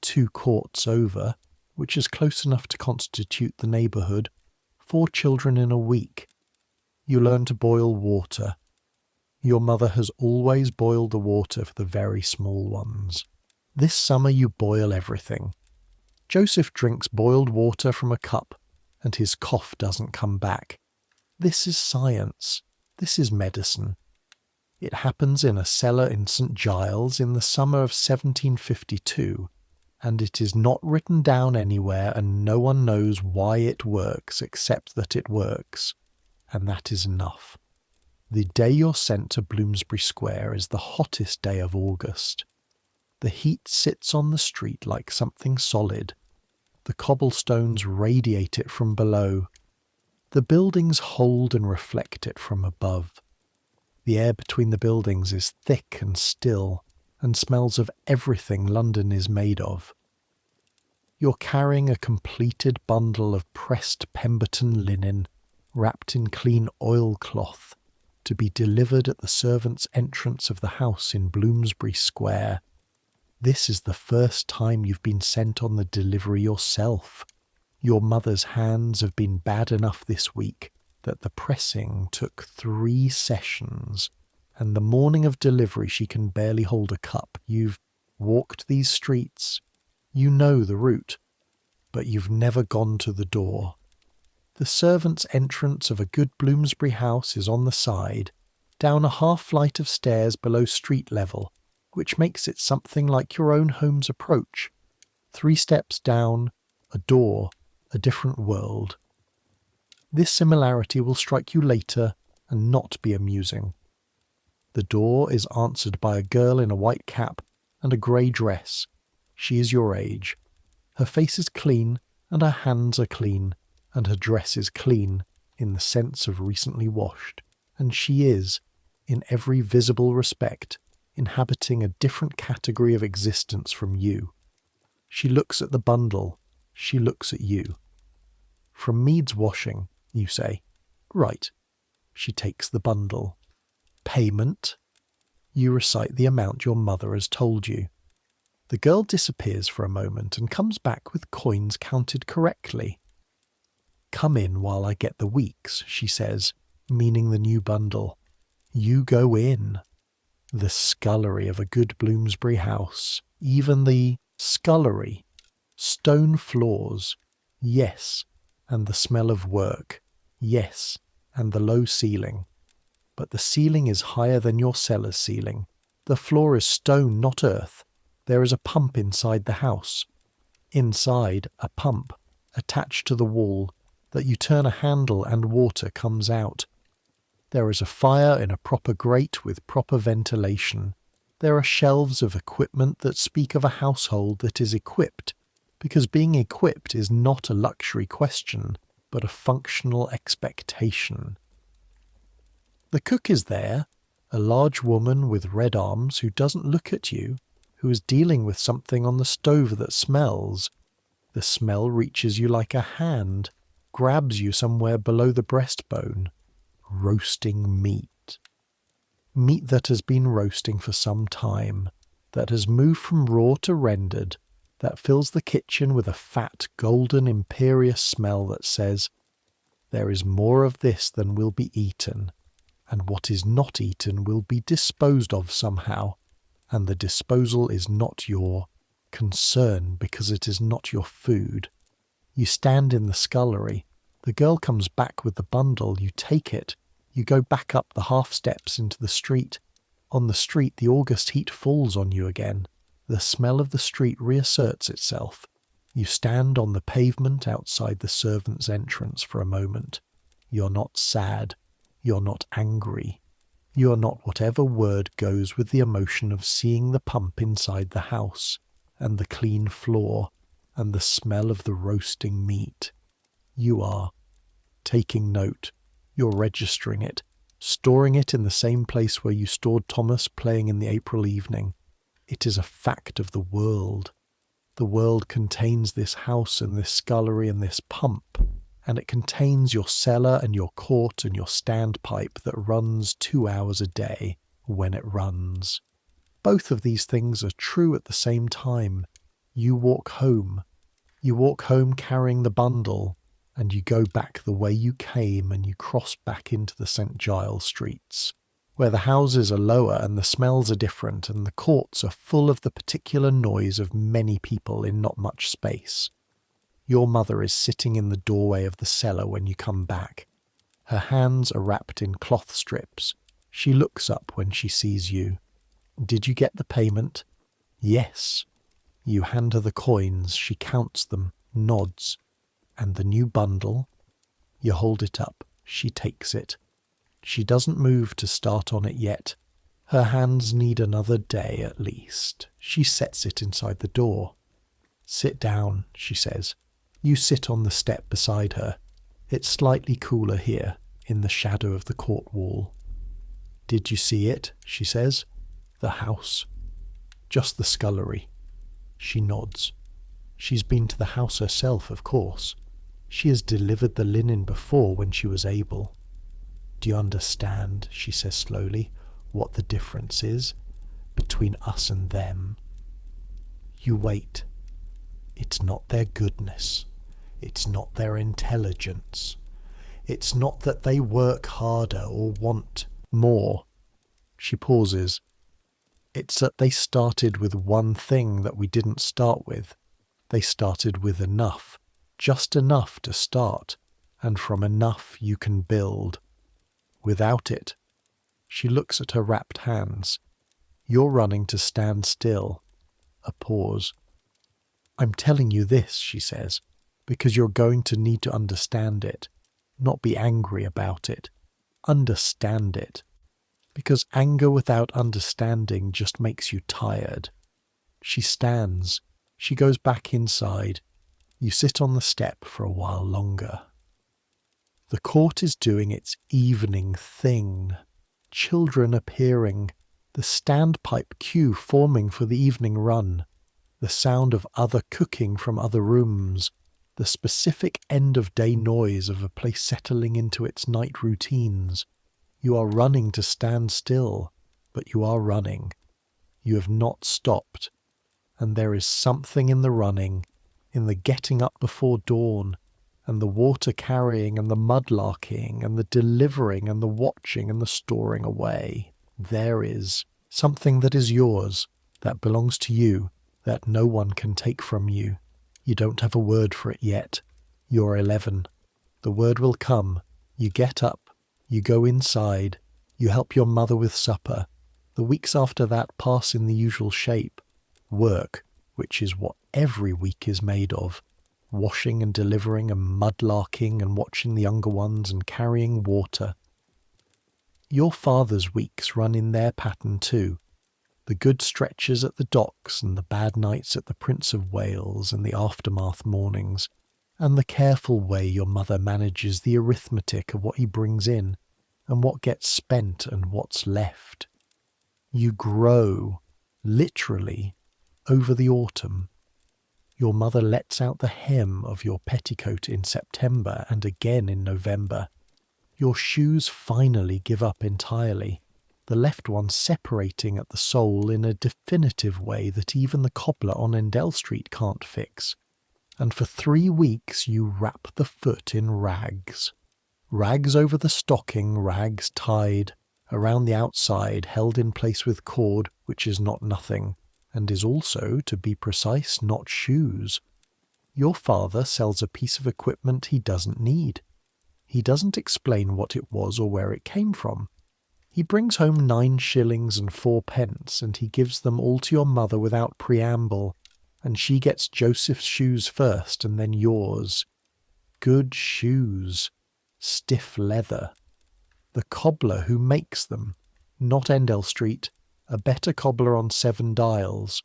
S1: 2 courts over, which is close enough to constitute the neighbourhood, 4 children in a week. You learn to boil water. Your mother has always boiled the water for the very small ones. This summer you boil everything. Joseph drinks boiled water from a cup, and his cough doesn't come back. This is science. This is medicine. It happens in a cellar in St. Giles in the summer of 1752, and it is not written down anywhere, and no one knows why it works except that it works, and that is enough. The day you're sent to Bloomsbury Square is the hottest day of August. The heat sits on the street like something solid. The cobblestones radiate it from below. The buildings hold and reflect it from above. The air between the buildings is thick and still, and smells of everything London is made of. You're carrying a completed bundle of pressed Pemberton linen, wrapped in clean oilcloth, to be delivered at the servants' entrance of the house in Bloomsbury Square. This is the first time you've been sent on the delivery yourself. Your mother's hands have been bad enough this week that the pressing took 3 sessions, and the morning of delivery she can barely hold a cup. You've walked these streets. You know the route, but you've never gone to the door. The servants' entrance of a good Bloomsbury house is on the side, down a half-flight of stairs below street level, which makes it something like your own home's approach. 3 steps down, a door, a different world. This similarity will strike you later and not be amusing. The door is answered by a girl in a white cap and a grey dress. She is your age. Her face is clean, and her hands are clean, and her dress is clean in the sense of recently washed, and she is, in every visible respect, inhabiting a different category of existence from you. She looks at the bundle. She looks at you. From Mead's washing, you say. Right. She takes the bundle. Payment? You recite the amount your mother has told you. The girl disappears for a moment and comes back with coins counted correctly. Come in while I get the weeks, she says, meaning the new bundle. You go in. The scullery of a good Bloomsbury house, even the scullery. Stone floors, yes, and the smell of work, yes, and the low ceiling. But the ceiling is higher than your cellar's ceiling. The floor is stone, not earth. There is a pump inside the house. Inside, a pump, attached to the wall, that you turn a handle and water comes out. There is a fire in a proper grate with proper ventilation. There are shelves of equipment that speak of a household that is equipped, because being equipped is not a luxury question, but a functional expectation. The cook is there, a large woman with red arms who doesn't look at you, who is dealing with something on the stove that smells. The smell reaches you like a hand, grabs you somewhere below the breastbone. Roasting meat. Meat that has been roasting for some time, that has moved from raw to rendered, that fills the kitchen with a fat, golden, imperious smell that says, there is more of this than will be eaten, and what is not eaten will be disposed of somehow, and the disposal is not your concern because it is not your food. You stand in the scullery. The girl comes back with the bundle. You take it. You go back up the half steps into the street. On the street, the August heat falls on you again. The smell of the street reasserts itself. You stand on the pavement outside the servants' entrance for a moment. You're not sad. You're not angry. You are not whatever word goes with the emotion of seeing the pump inside the house, and the clean floor, and the smell of the roasting meat. You are taking note. You're registering it, storing it in the same place where you stored Thomas playing in the April evening. It is a fact of the world. The world contains this house and this scullery and this pump, and it contains your cellar and your court and your standpipe that runs 2 hours a day when it runs. Both of these things are true at the same time. You walk home. You walk home carrying the bundle, and you go back the way you came and you cross back into the St. Giles streets, where the houses are lower and the smells are different and the courts are full of the particular noise of many people in not much space. Your mother is sitting in the doorway of the cellar when you come back. Her hands are wrapped in cloth strips. She looks up when she sees you. Did you get the payment? Yes. You hand her the coins. She counts them, nods. And the new bundle? You hold it up. She takes it. She doesn't move to start on it yet. Her hands need another day at least. She sets it inside the door. Sit down, she says. You sit on the step beside her. It's slightly cooler here, in the shadow of the court wall. Did you see it? She says. The house. Just the scullery. She nods. She's been to the house herself, of course. She has delivered the linen before when she was able. Do you understand, she says slowly, what the difference is between us and them? You wait. It's not their goodness. It's not their intelligence. It's not that they work harder or want more. She pauses. It's that they started with one thing that we didn't start with. They started with enough, just enough to start, and from enough you can build. Without it, she looks at her wrapped hands. You're running to stand still. A pause. I'm telling you this, she says, because you're going to need to understand it, not be angry about it. Understand it. Because anger without understanding just makes you tired. She stands. She goes back inside. You sit on the step for a while longer. The court is doing its evening thing. Children appearing. The standpipe queue forming for the evening run. The sound of other cooking from other rooms. The specific end-of-day noise of a place settling into its night routines. You are running to stand still, but you are running. You have not stopped. And there is something in the running, in the getting up before dawn, and the water carrying and the mudlarking and the delivering and the watching and the storing away. There is something that is yours, that belongs to you, that no one can take from you. You don't have a word for it yet. You're 11. The word will come. You get up. You go inside. You help your mother with supper. The weeks after that pass in the usual shape. Work, which is what every week is made of. Washing and delivering and mudlarking and watching the younger ones and carrying water. Your father's weeks run in their pattern too. The good stretches at the docks and the bad nights at the Prince of Wales and the aftermath mornings, and the careful way your mother manages the arithmetic of what he brings in and what gets spent and what's left. You grow, literally, over the autumn. Your mother lets out the hem of your petticoat in September and again in November. Your shoes finally give up entirely, the left one separating at the sole in a definitive way that even the cobbler on Endell Street can't fix. And for 3 weeks you wrap the foot in rags. Rags over the stocking, rags tied, around the outside, held in place with cord, which is not nothing, and is also, to be precise, not shoes. Your father sells a piece of equipment he doesn't need. He doesn't explain what it was or where it came from. He brings home 9 shillings and 4 pence, and he gives them all to your mother without preamble, and she gets Joseph's shoes first and then yours. Good shoes. Stiff leather. The cobbler who makes them, not Endell Street, a better cobbler on 7 Dials.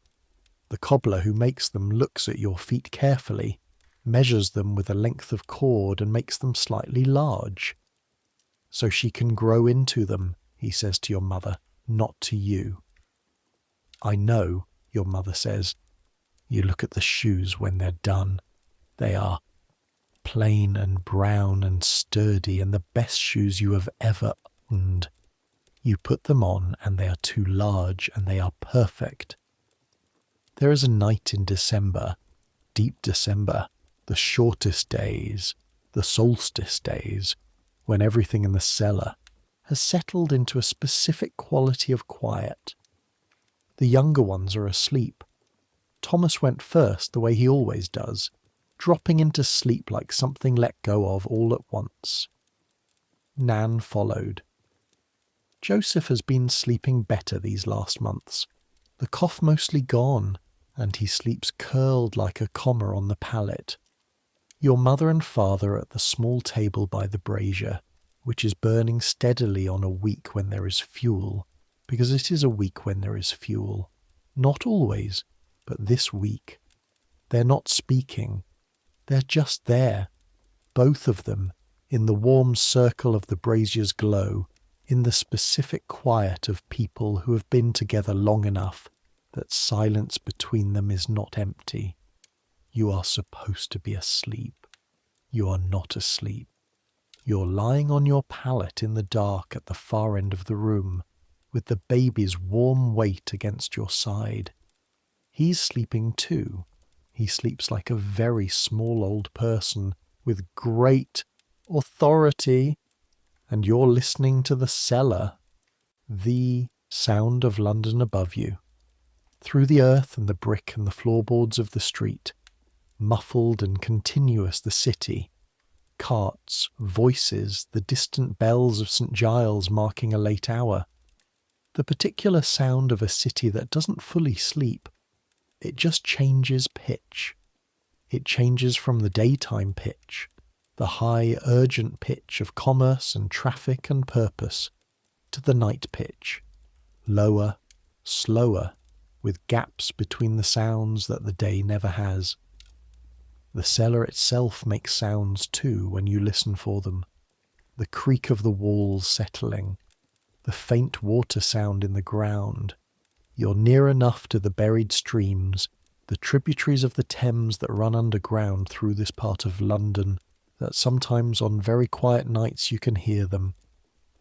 S1: The cobbler who makes them looks at your feet carefully, measures them with a length of cord and makes them slightly large. So she can grow into them, he says to your mother, not to you. I know, your mother says. You look at the shoes when they're done. They are plain and brown and sturdy and the best shoes you have ever owned. You put them on and they are too large and they are perfect. There is a night in December, deep December, the shortest days, the solstice days, when everything in the cellar has settled into a specific quality of quiet. The younger ones are asleep. Thomas went first the way he always does, dropping into sleep like something let go of all at once. Nan followed. Joseph has been sleeping better these last months, the cough mostly gone, and he sleeps curled like a comma on the pallet. Your mother and father are at the small table by the brazier, which is burning steadily on a week when there is fuel, because it is a week when there is fuel. Not always, but this week. They're not speaking. They're just there, both of them, in the warm circle of the brazier's glow, in the specific quiet of people who have been together long enough that silence between them is not empty. You are supposed to be asleep. You are not asleep. You're lying on your pallet in the dark at the far end of the room, with the baby's warm weight against your side. He's sleeping too. He sleeps like a very small old person with great authority, and you're listening to the Cellar. The Sound of London above you. Through the earth and the brick and the floorboards of the street, muffled and continuous the city. Carts, voices, the distant bells of St. Giles marking a late hour. The particular sound of a city that doesn't fully sleep. It just changes pitch. It changes from the daytime pitch, the high, urgent pitch of commerce and traffic and purpose, to the night pitch, lower, slower, with gaps between the sounds that the day never has. The cellar itself makes sounds too when you listen for them. The creak of the walls settling, the faint water sound in the ground. You're near enough to the buried streams, the tributaries of the Thames that run underground through this part of London, that sometimes on very quiet nights you can hear them.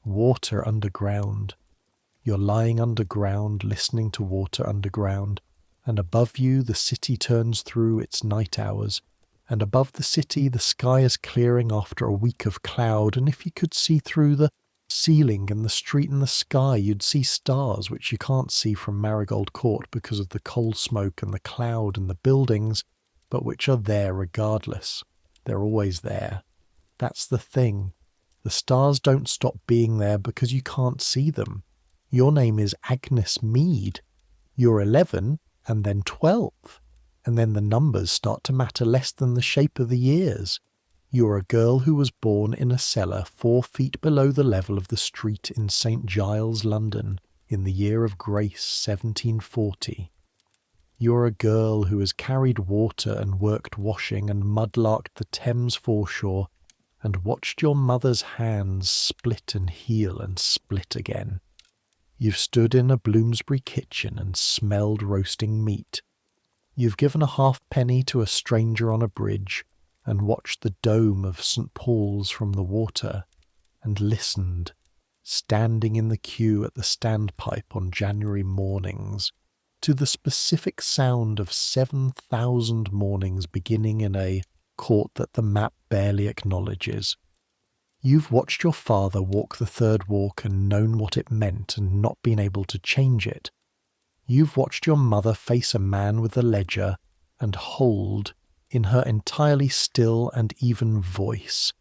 S1: Water underground. You're lying underground, listening to water underground, and above you the city turns through its night hours, and above the city the sky is clearing after a week of cloud, and if you could see through the ceiling and the street and the sky, you'd see stars which you can't see from Marigold Court because of the coal smoke and the cloud and the buildings, but which are there regardless. They're always there. That's the thing. The stars don't stop being there because you can't see them. Your name is Agnes Mead. You're 11 and then 12. And then the numbers start to matter less than the shape of the years. You're a girl who was born in a cellar 4 feet below the level of the street in St. Giles, London, in the year of grace 1740. You're a girl who has carried water and worked washing and mudlarked the Thames foreshore and watched your mother's hands split and heal and split again. You've stood in a Bloomsbury kitchen and smelled roasting meat. You've given a halfpenny to a stranger on a bridge and watched the dome of St. Paul's from the water, and listened, standing in the queue at the standpipe on January mornings, to the specific sound of 7,000 mornings beginning in a court that the map barely acknowledges. You've watched your father walk the third walk and known what it meant and not been able to change it. You've watched your mother face a man with a ledger and hold, in her entirely still and even voice,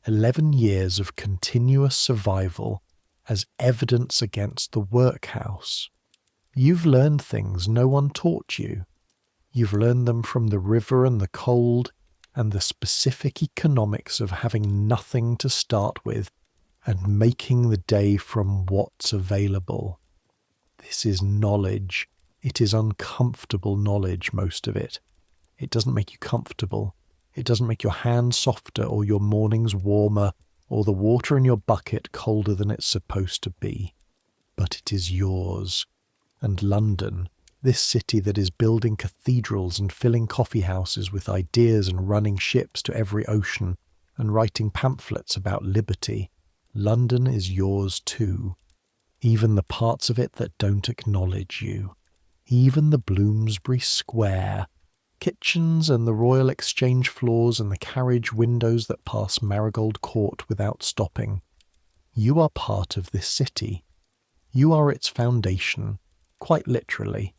S1: 11 years of continuous survival as evidence against the workhouse. You've learned things no one taught you. You've learned them from the river and the cold and the specific economics of having nothing to start with and making the day from what's available. This is knowledge. It is uncomfortable knowledge, most of it. It doesn't make you comfortable. It doesn't make your hands softer or your mornings warmer or the water in your bucket colder than it's supposed to be. But it is yours. And London, this city that is building cathedrals and filling coffee houses with ideas and running ships to every ocean and writing pamphlets about liberty, London is yours too. Even the parts of it that don't acknowledge you. Even the Bloomsbury Square, kitchens and the Royal Exchange floors and the carriage windows that pass Marigold Court without stopping. You are part of this city. You are its foundation, quite literally.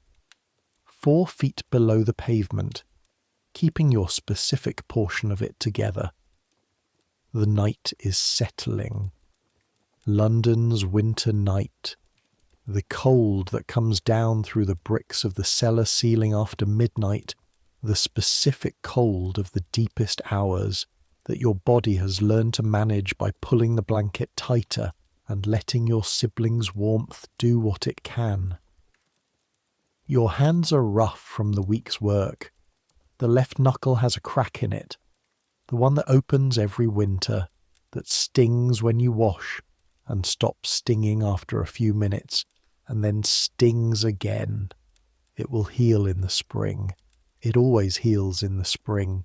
S1: 4 feet below the pavement, keeping your specific portion of it together. The night is settling. London's winter night. The cold that comes down through the bricks of the cellar ceiling after midnight, the specific cold of the deepest hours that your body has learned to manage by pulling the blanket tighter and letting your siblings' warmth do what it can. Your hands are rough from the week's work. The left knuckle has a crack in it, the one that opens every winter, that stings when you wash and stops stinging after a few minutes and then stings again. It will heal in the spring. It always heals in the spring.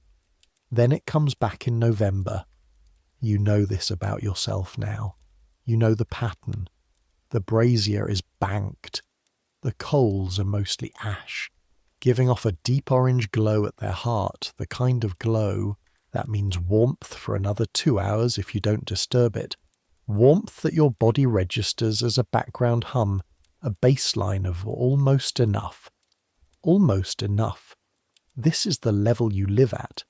S1: Then it comes back in November. You know this about yourself now. You know the pattern. The brazier is banked. The coals are mostly ash, giving off a deep orange glow at their heart, the kind of glow that means warmth for another 2 hours if you don't disturb it. Warmth that your body registers as a background hum, a baseline of almost enough. Almost enough. This is the level you live at.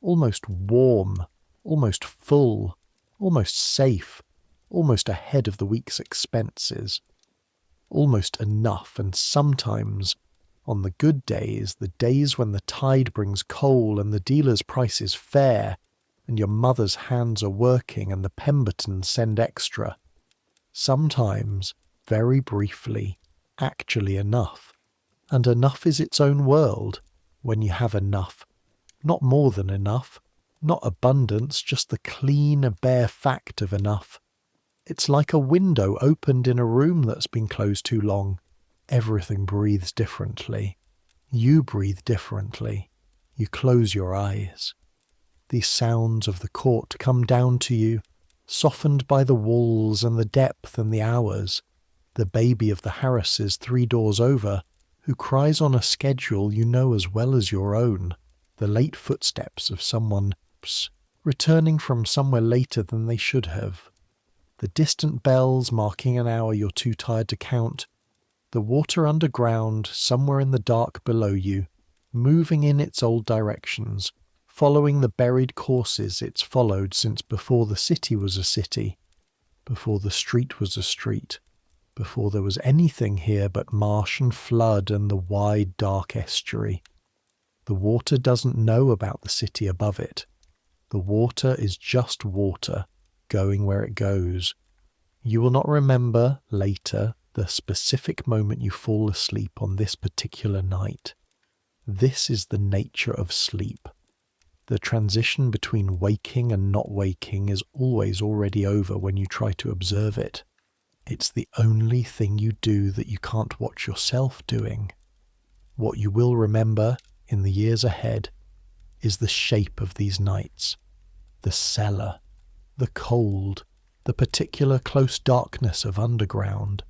S1: Almost warm, almost full, almost safe, almost ahead of the week's expenses. Almost enough, and sometimes, on the good days, the days when the tide brings coal and the dealer's price is fair, and your mother's hands are working and the Pembertons send extra. Sometimes, very briefly, actually enough. And enough is its own world, when you have enough. Not more than enough, not abundance, just the clean, bare fact of enough. It's like a window opened in a room that's been closed too long. Everything breathes differently. You breathe differently. You close your eyes. These sounds of the court come down to you, softened by the walls and the depth and the hours. The baby of the Harrises 3 doors over, who cries on a schedule you know as well as your own. The late footsteps of someone returning from somewhere later than they should have. The distant bells marking an hour you're too tired to count. The water underground, somewhere in the dark below you, moving in its old directions, following the buried courses it's followed since before the city was a city, before the street was a street, before there was anything here but marsh and flood and the wide dark estuary. The water doesn't know about the city above it. The water is just water, going where it goes. You will not remember, later, the specific moment you fall asleep on this particular night. This is the nature of sleep. The transition between waking and not waking is always already over when you try to observe it. It's the only thing you do that you can't watch yourself doing. What you will remember, in the years ahead, is the shape of these nights. The cellar, the cold, the particular close darkness of underground,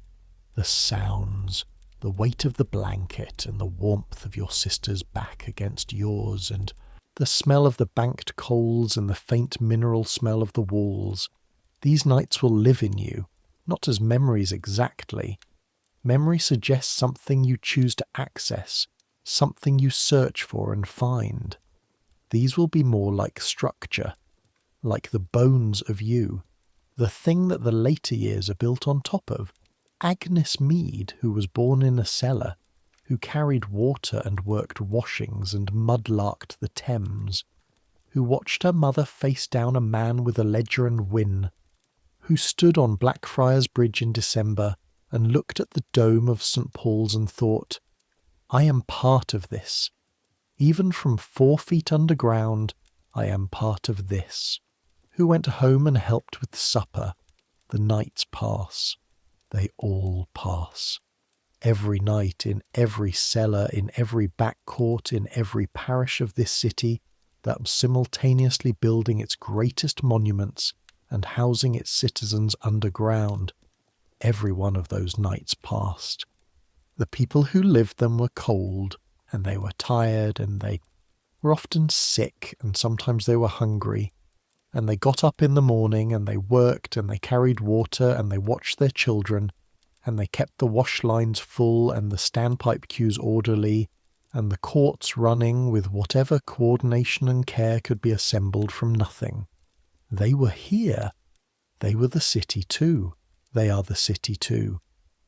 S1: the sounds, the weight of the blanket and the warmth of your sister's back against yours, and the smell of the banked coals and the faint mineral smell of the walls. These nights will live in you, not as memories exactly. Memory suggests something you choose to access, something you search for and find. These will be more like structure, like the bones of you, the thing that the later years are built on top of. Agnes Mead, who was born in a cellar, who carried water and worked washings and mudlarked the Thames, who watched her mother face down a man with a ledger and win, who stood on Blackfriars Bridge in December and looked at the dome of St. Paul's and thought, I am part of this. Even from 4 feet underground, I am part of this. Who went home and helped with supper. The nights pass. They all pass. Every night, in every cellar, in every back court, in every parish of this city that was simultaneously building its greatest monuments and housing its citizens underground, every one of those nights passed. The people who lived them were cold, and they were tired, and they were often sick, and sometimes they were hungry, and they got up in the morning, and they worked, and they carried water, and they watched their children, and they kept the wash lines full and the standpipe queues orderly, and the courts running with whatever coordination and care could be assembled from nothing. They were here. They were the city too. They are the city too.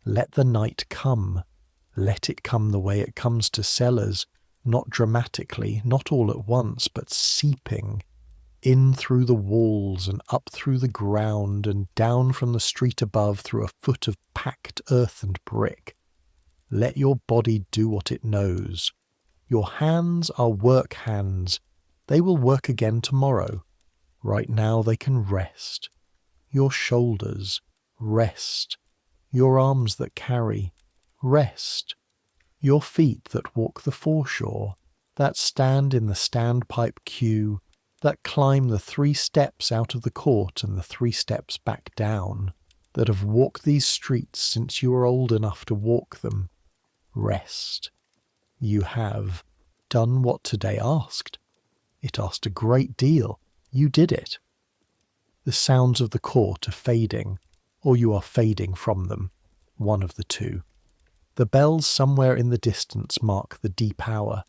S1: Let the night come. Let it come the way it comes to Cellars, not dramatically, not all at once, but seeping, in through the walls and up through the ground and down from the street above through a foot of packed earth and brick. Let your body do what it knows. Your hands are work hands. They will work again tomorrow. Right now they can rest. Your shoulders, rest. Your arms that carry, rest. Your feet that walk the foreshore, that stand in the standpipe queue, that climb the 3 steps out of the court and the 3 steps back down, that have walked these streets since you were old enough to walk them. Rest. You have done what today asked. It asked a great deal. You did it. The sounds of the court are fading, or you are fading from them, one of the two. The bells somewhere in the distance mark the deep hour,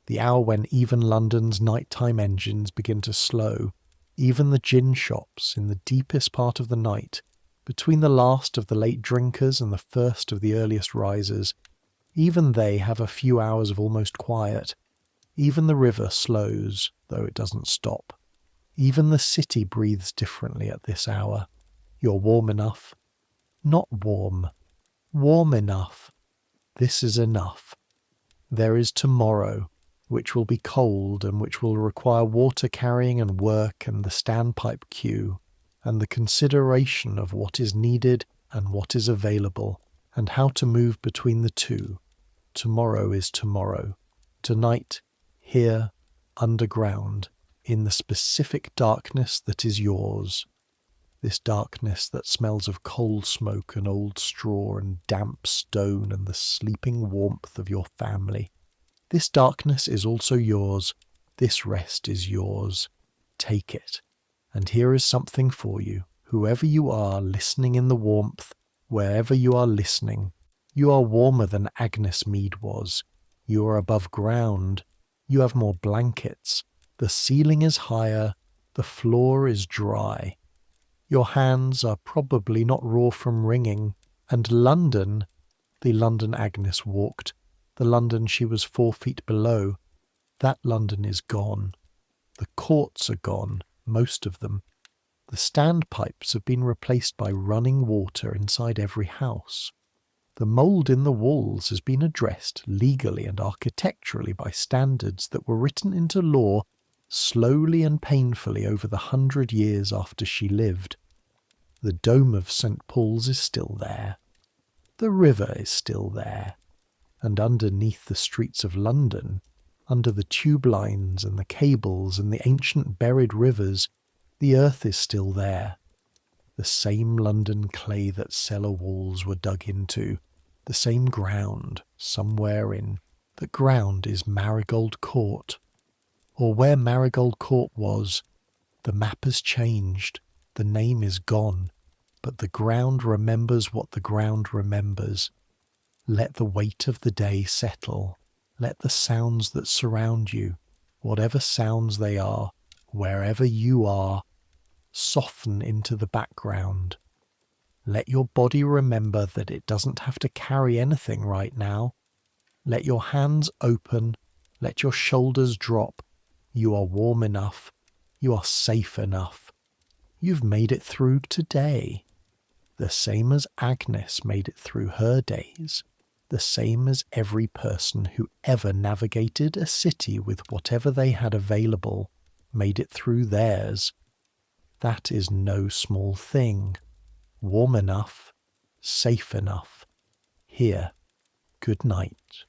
S1: the hour when even London's nighttime engines begin to slow, even the gin shops in the deepest part of the night, between the last of the late drinkers and the first of the earliest risers, even they have a few hours of almost quiet. Even the river slows, though it doesn't stop. Even the city breathes differently at this hour. You're warm enough. Not warm. Warm enough. This is enough. There is tomorrow, which will be cold and which will require water carrying and work and the standpipe queue, and the consideration of what is needed and what is available, and how to move between the two. Tomorrow is tomorrow. Tonight, here, underground, in the specific darkness that is yours. This darkness that smells of coal smoke and old straw and damp stone and the sleeping warmth of your family. This darkness is also yours. This rest is yours. Take it. And here is something for you. Whoever you are listening in the warmth, wherever you are listening, you are warmer than Agnes Mead was. You are above ground. You have more blankets. The ceiling is higher. The floor is dry. Your hands are probably not raw from wringing. And London, the London Agnes walked, the London she was 4 feet below, that London is gone. The courts are gone, most of them. The standpipes have been replaced by running water inside every house. The mould in the walls has been addressed legally and architecturally by standards that were written into law slowly and painfully over the 100 years after she lived. The dome of St. Paul's is still there. The river is still there. And underneath the streets of London, under the tube lines and the cables and the ancient buried rivers, the earth is still there. The same London clay that cellar walls were dug into, the same ground somewhere in. The ground is Marigold Court. Or where Marigold Court was, the map has changed, the name is gone, but the ground remembers what the ground remembers. Let the weight of the day settle. Let the sounds that surround you, whatever sounds they are, wherever you are, soften into the background. Let your body remember that it doesn't have to carry anything right now. Let your hands open. Let your shoulders drop. You are warm enough. You are safe enough. You've made it through today. The same as Agnes made it through her days. The same as every person who ever navigated a city with whatever they had available made it through theirs. That is no small thing. Warm enough, safe enough. Here, good night.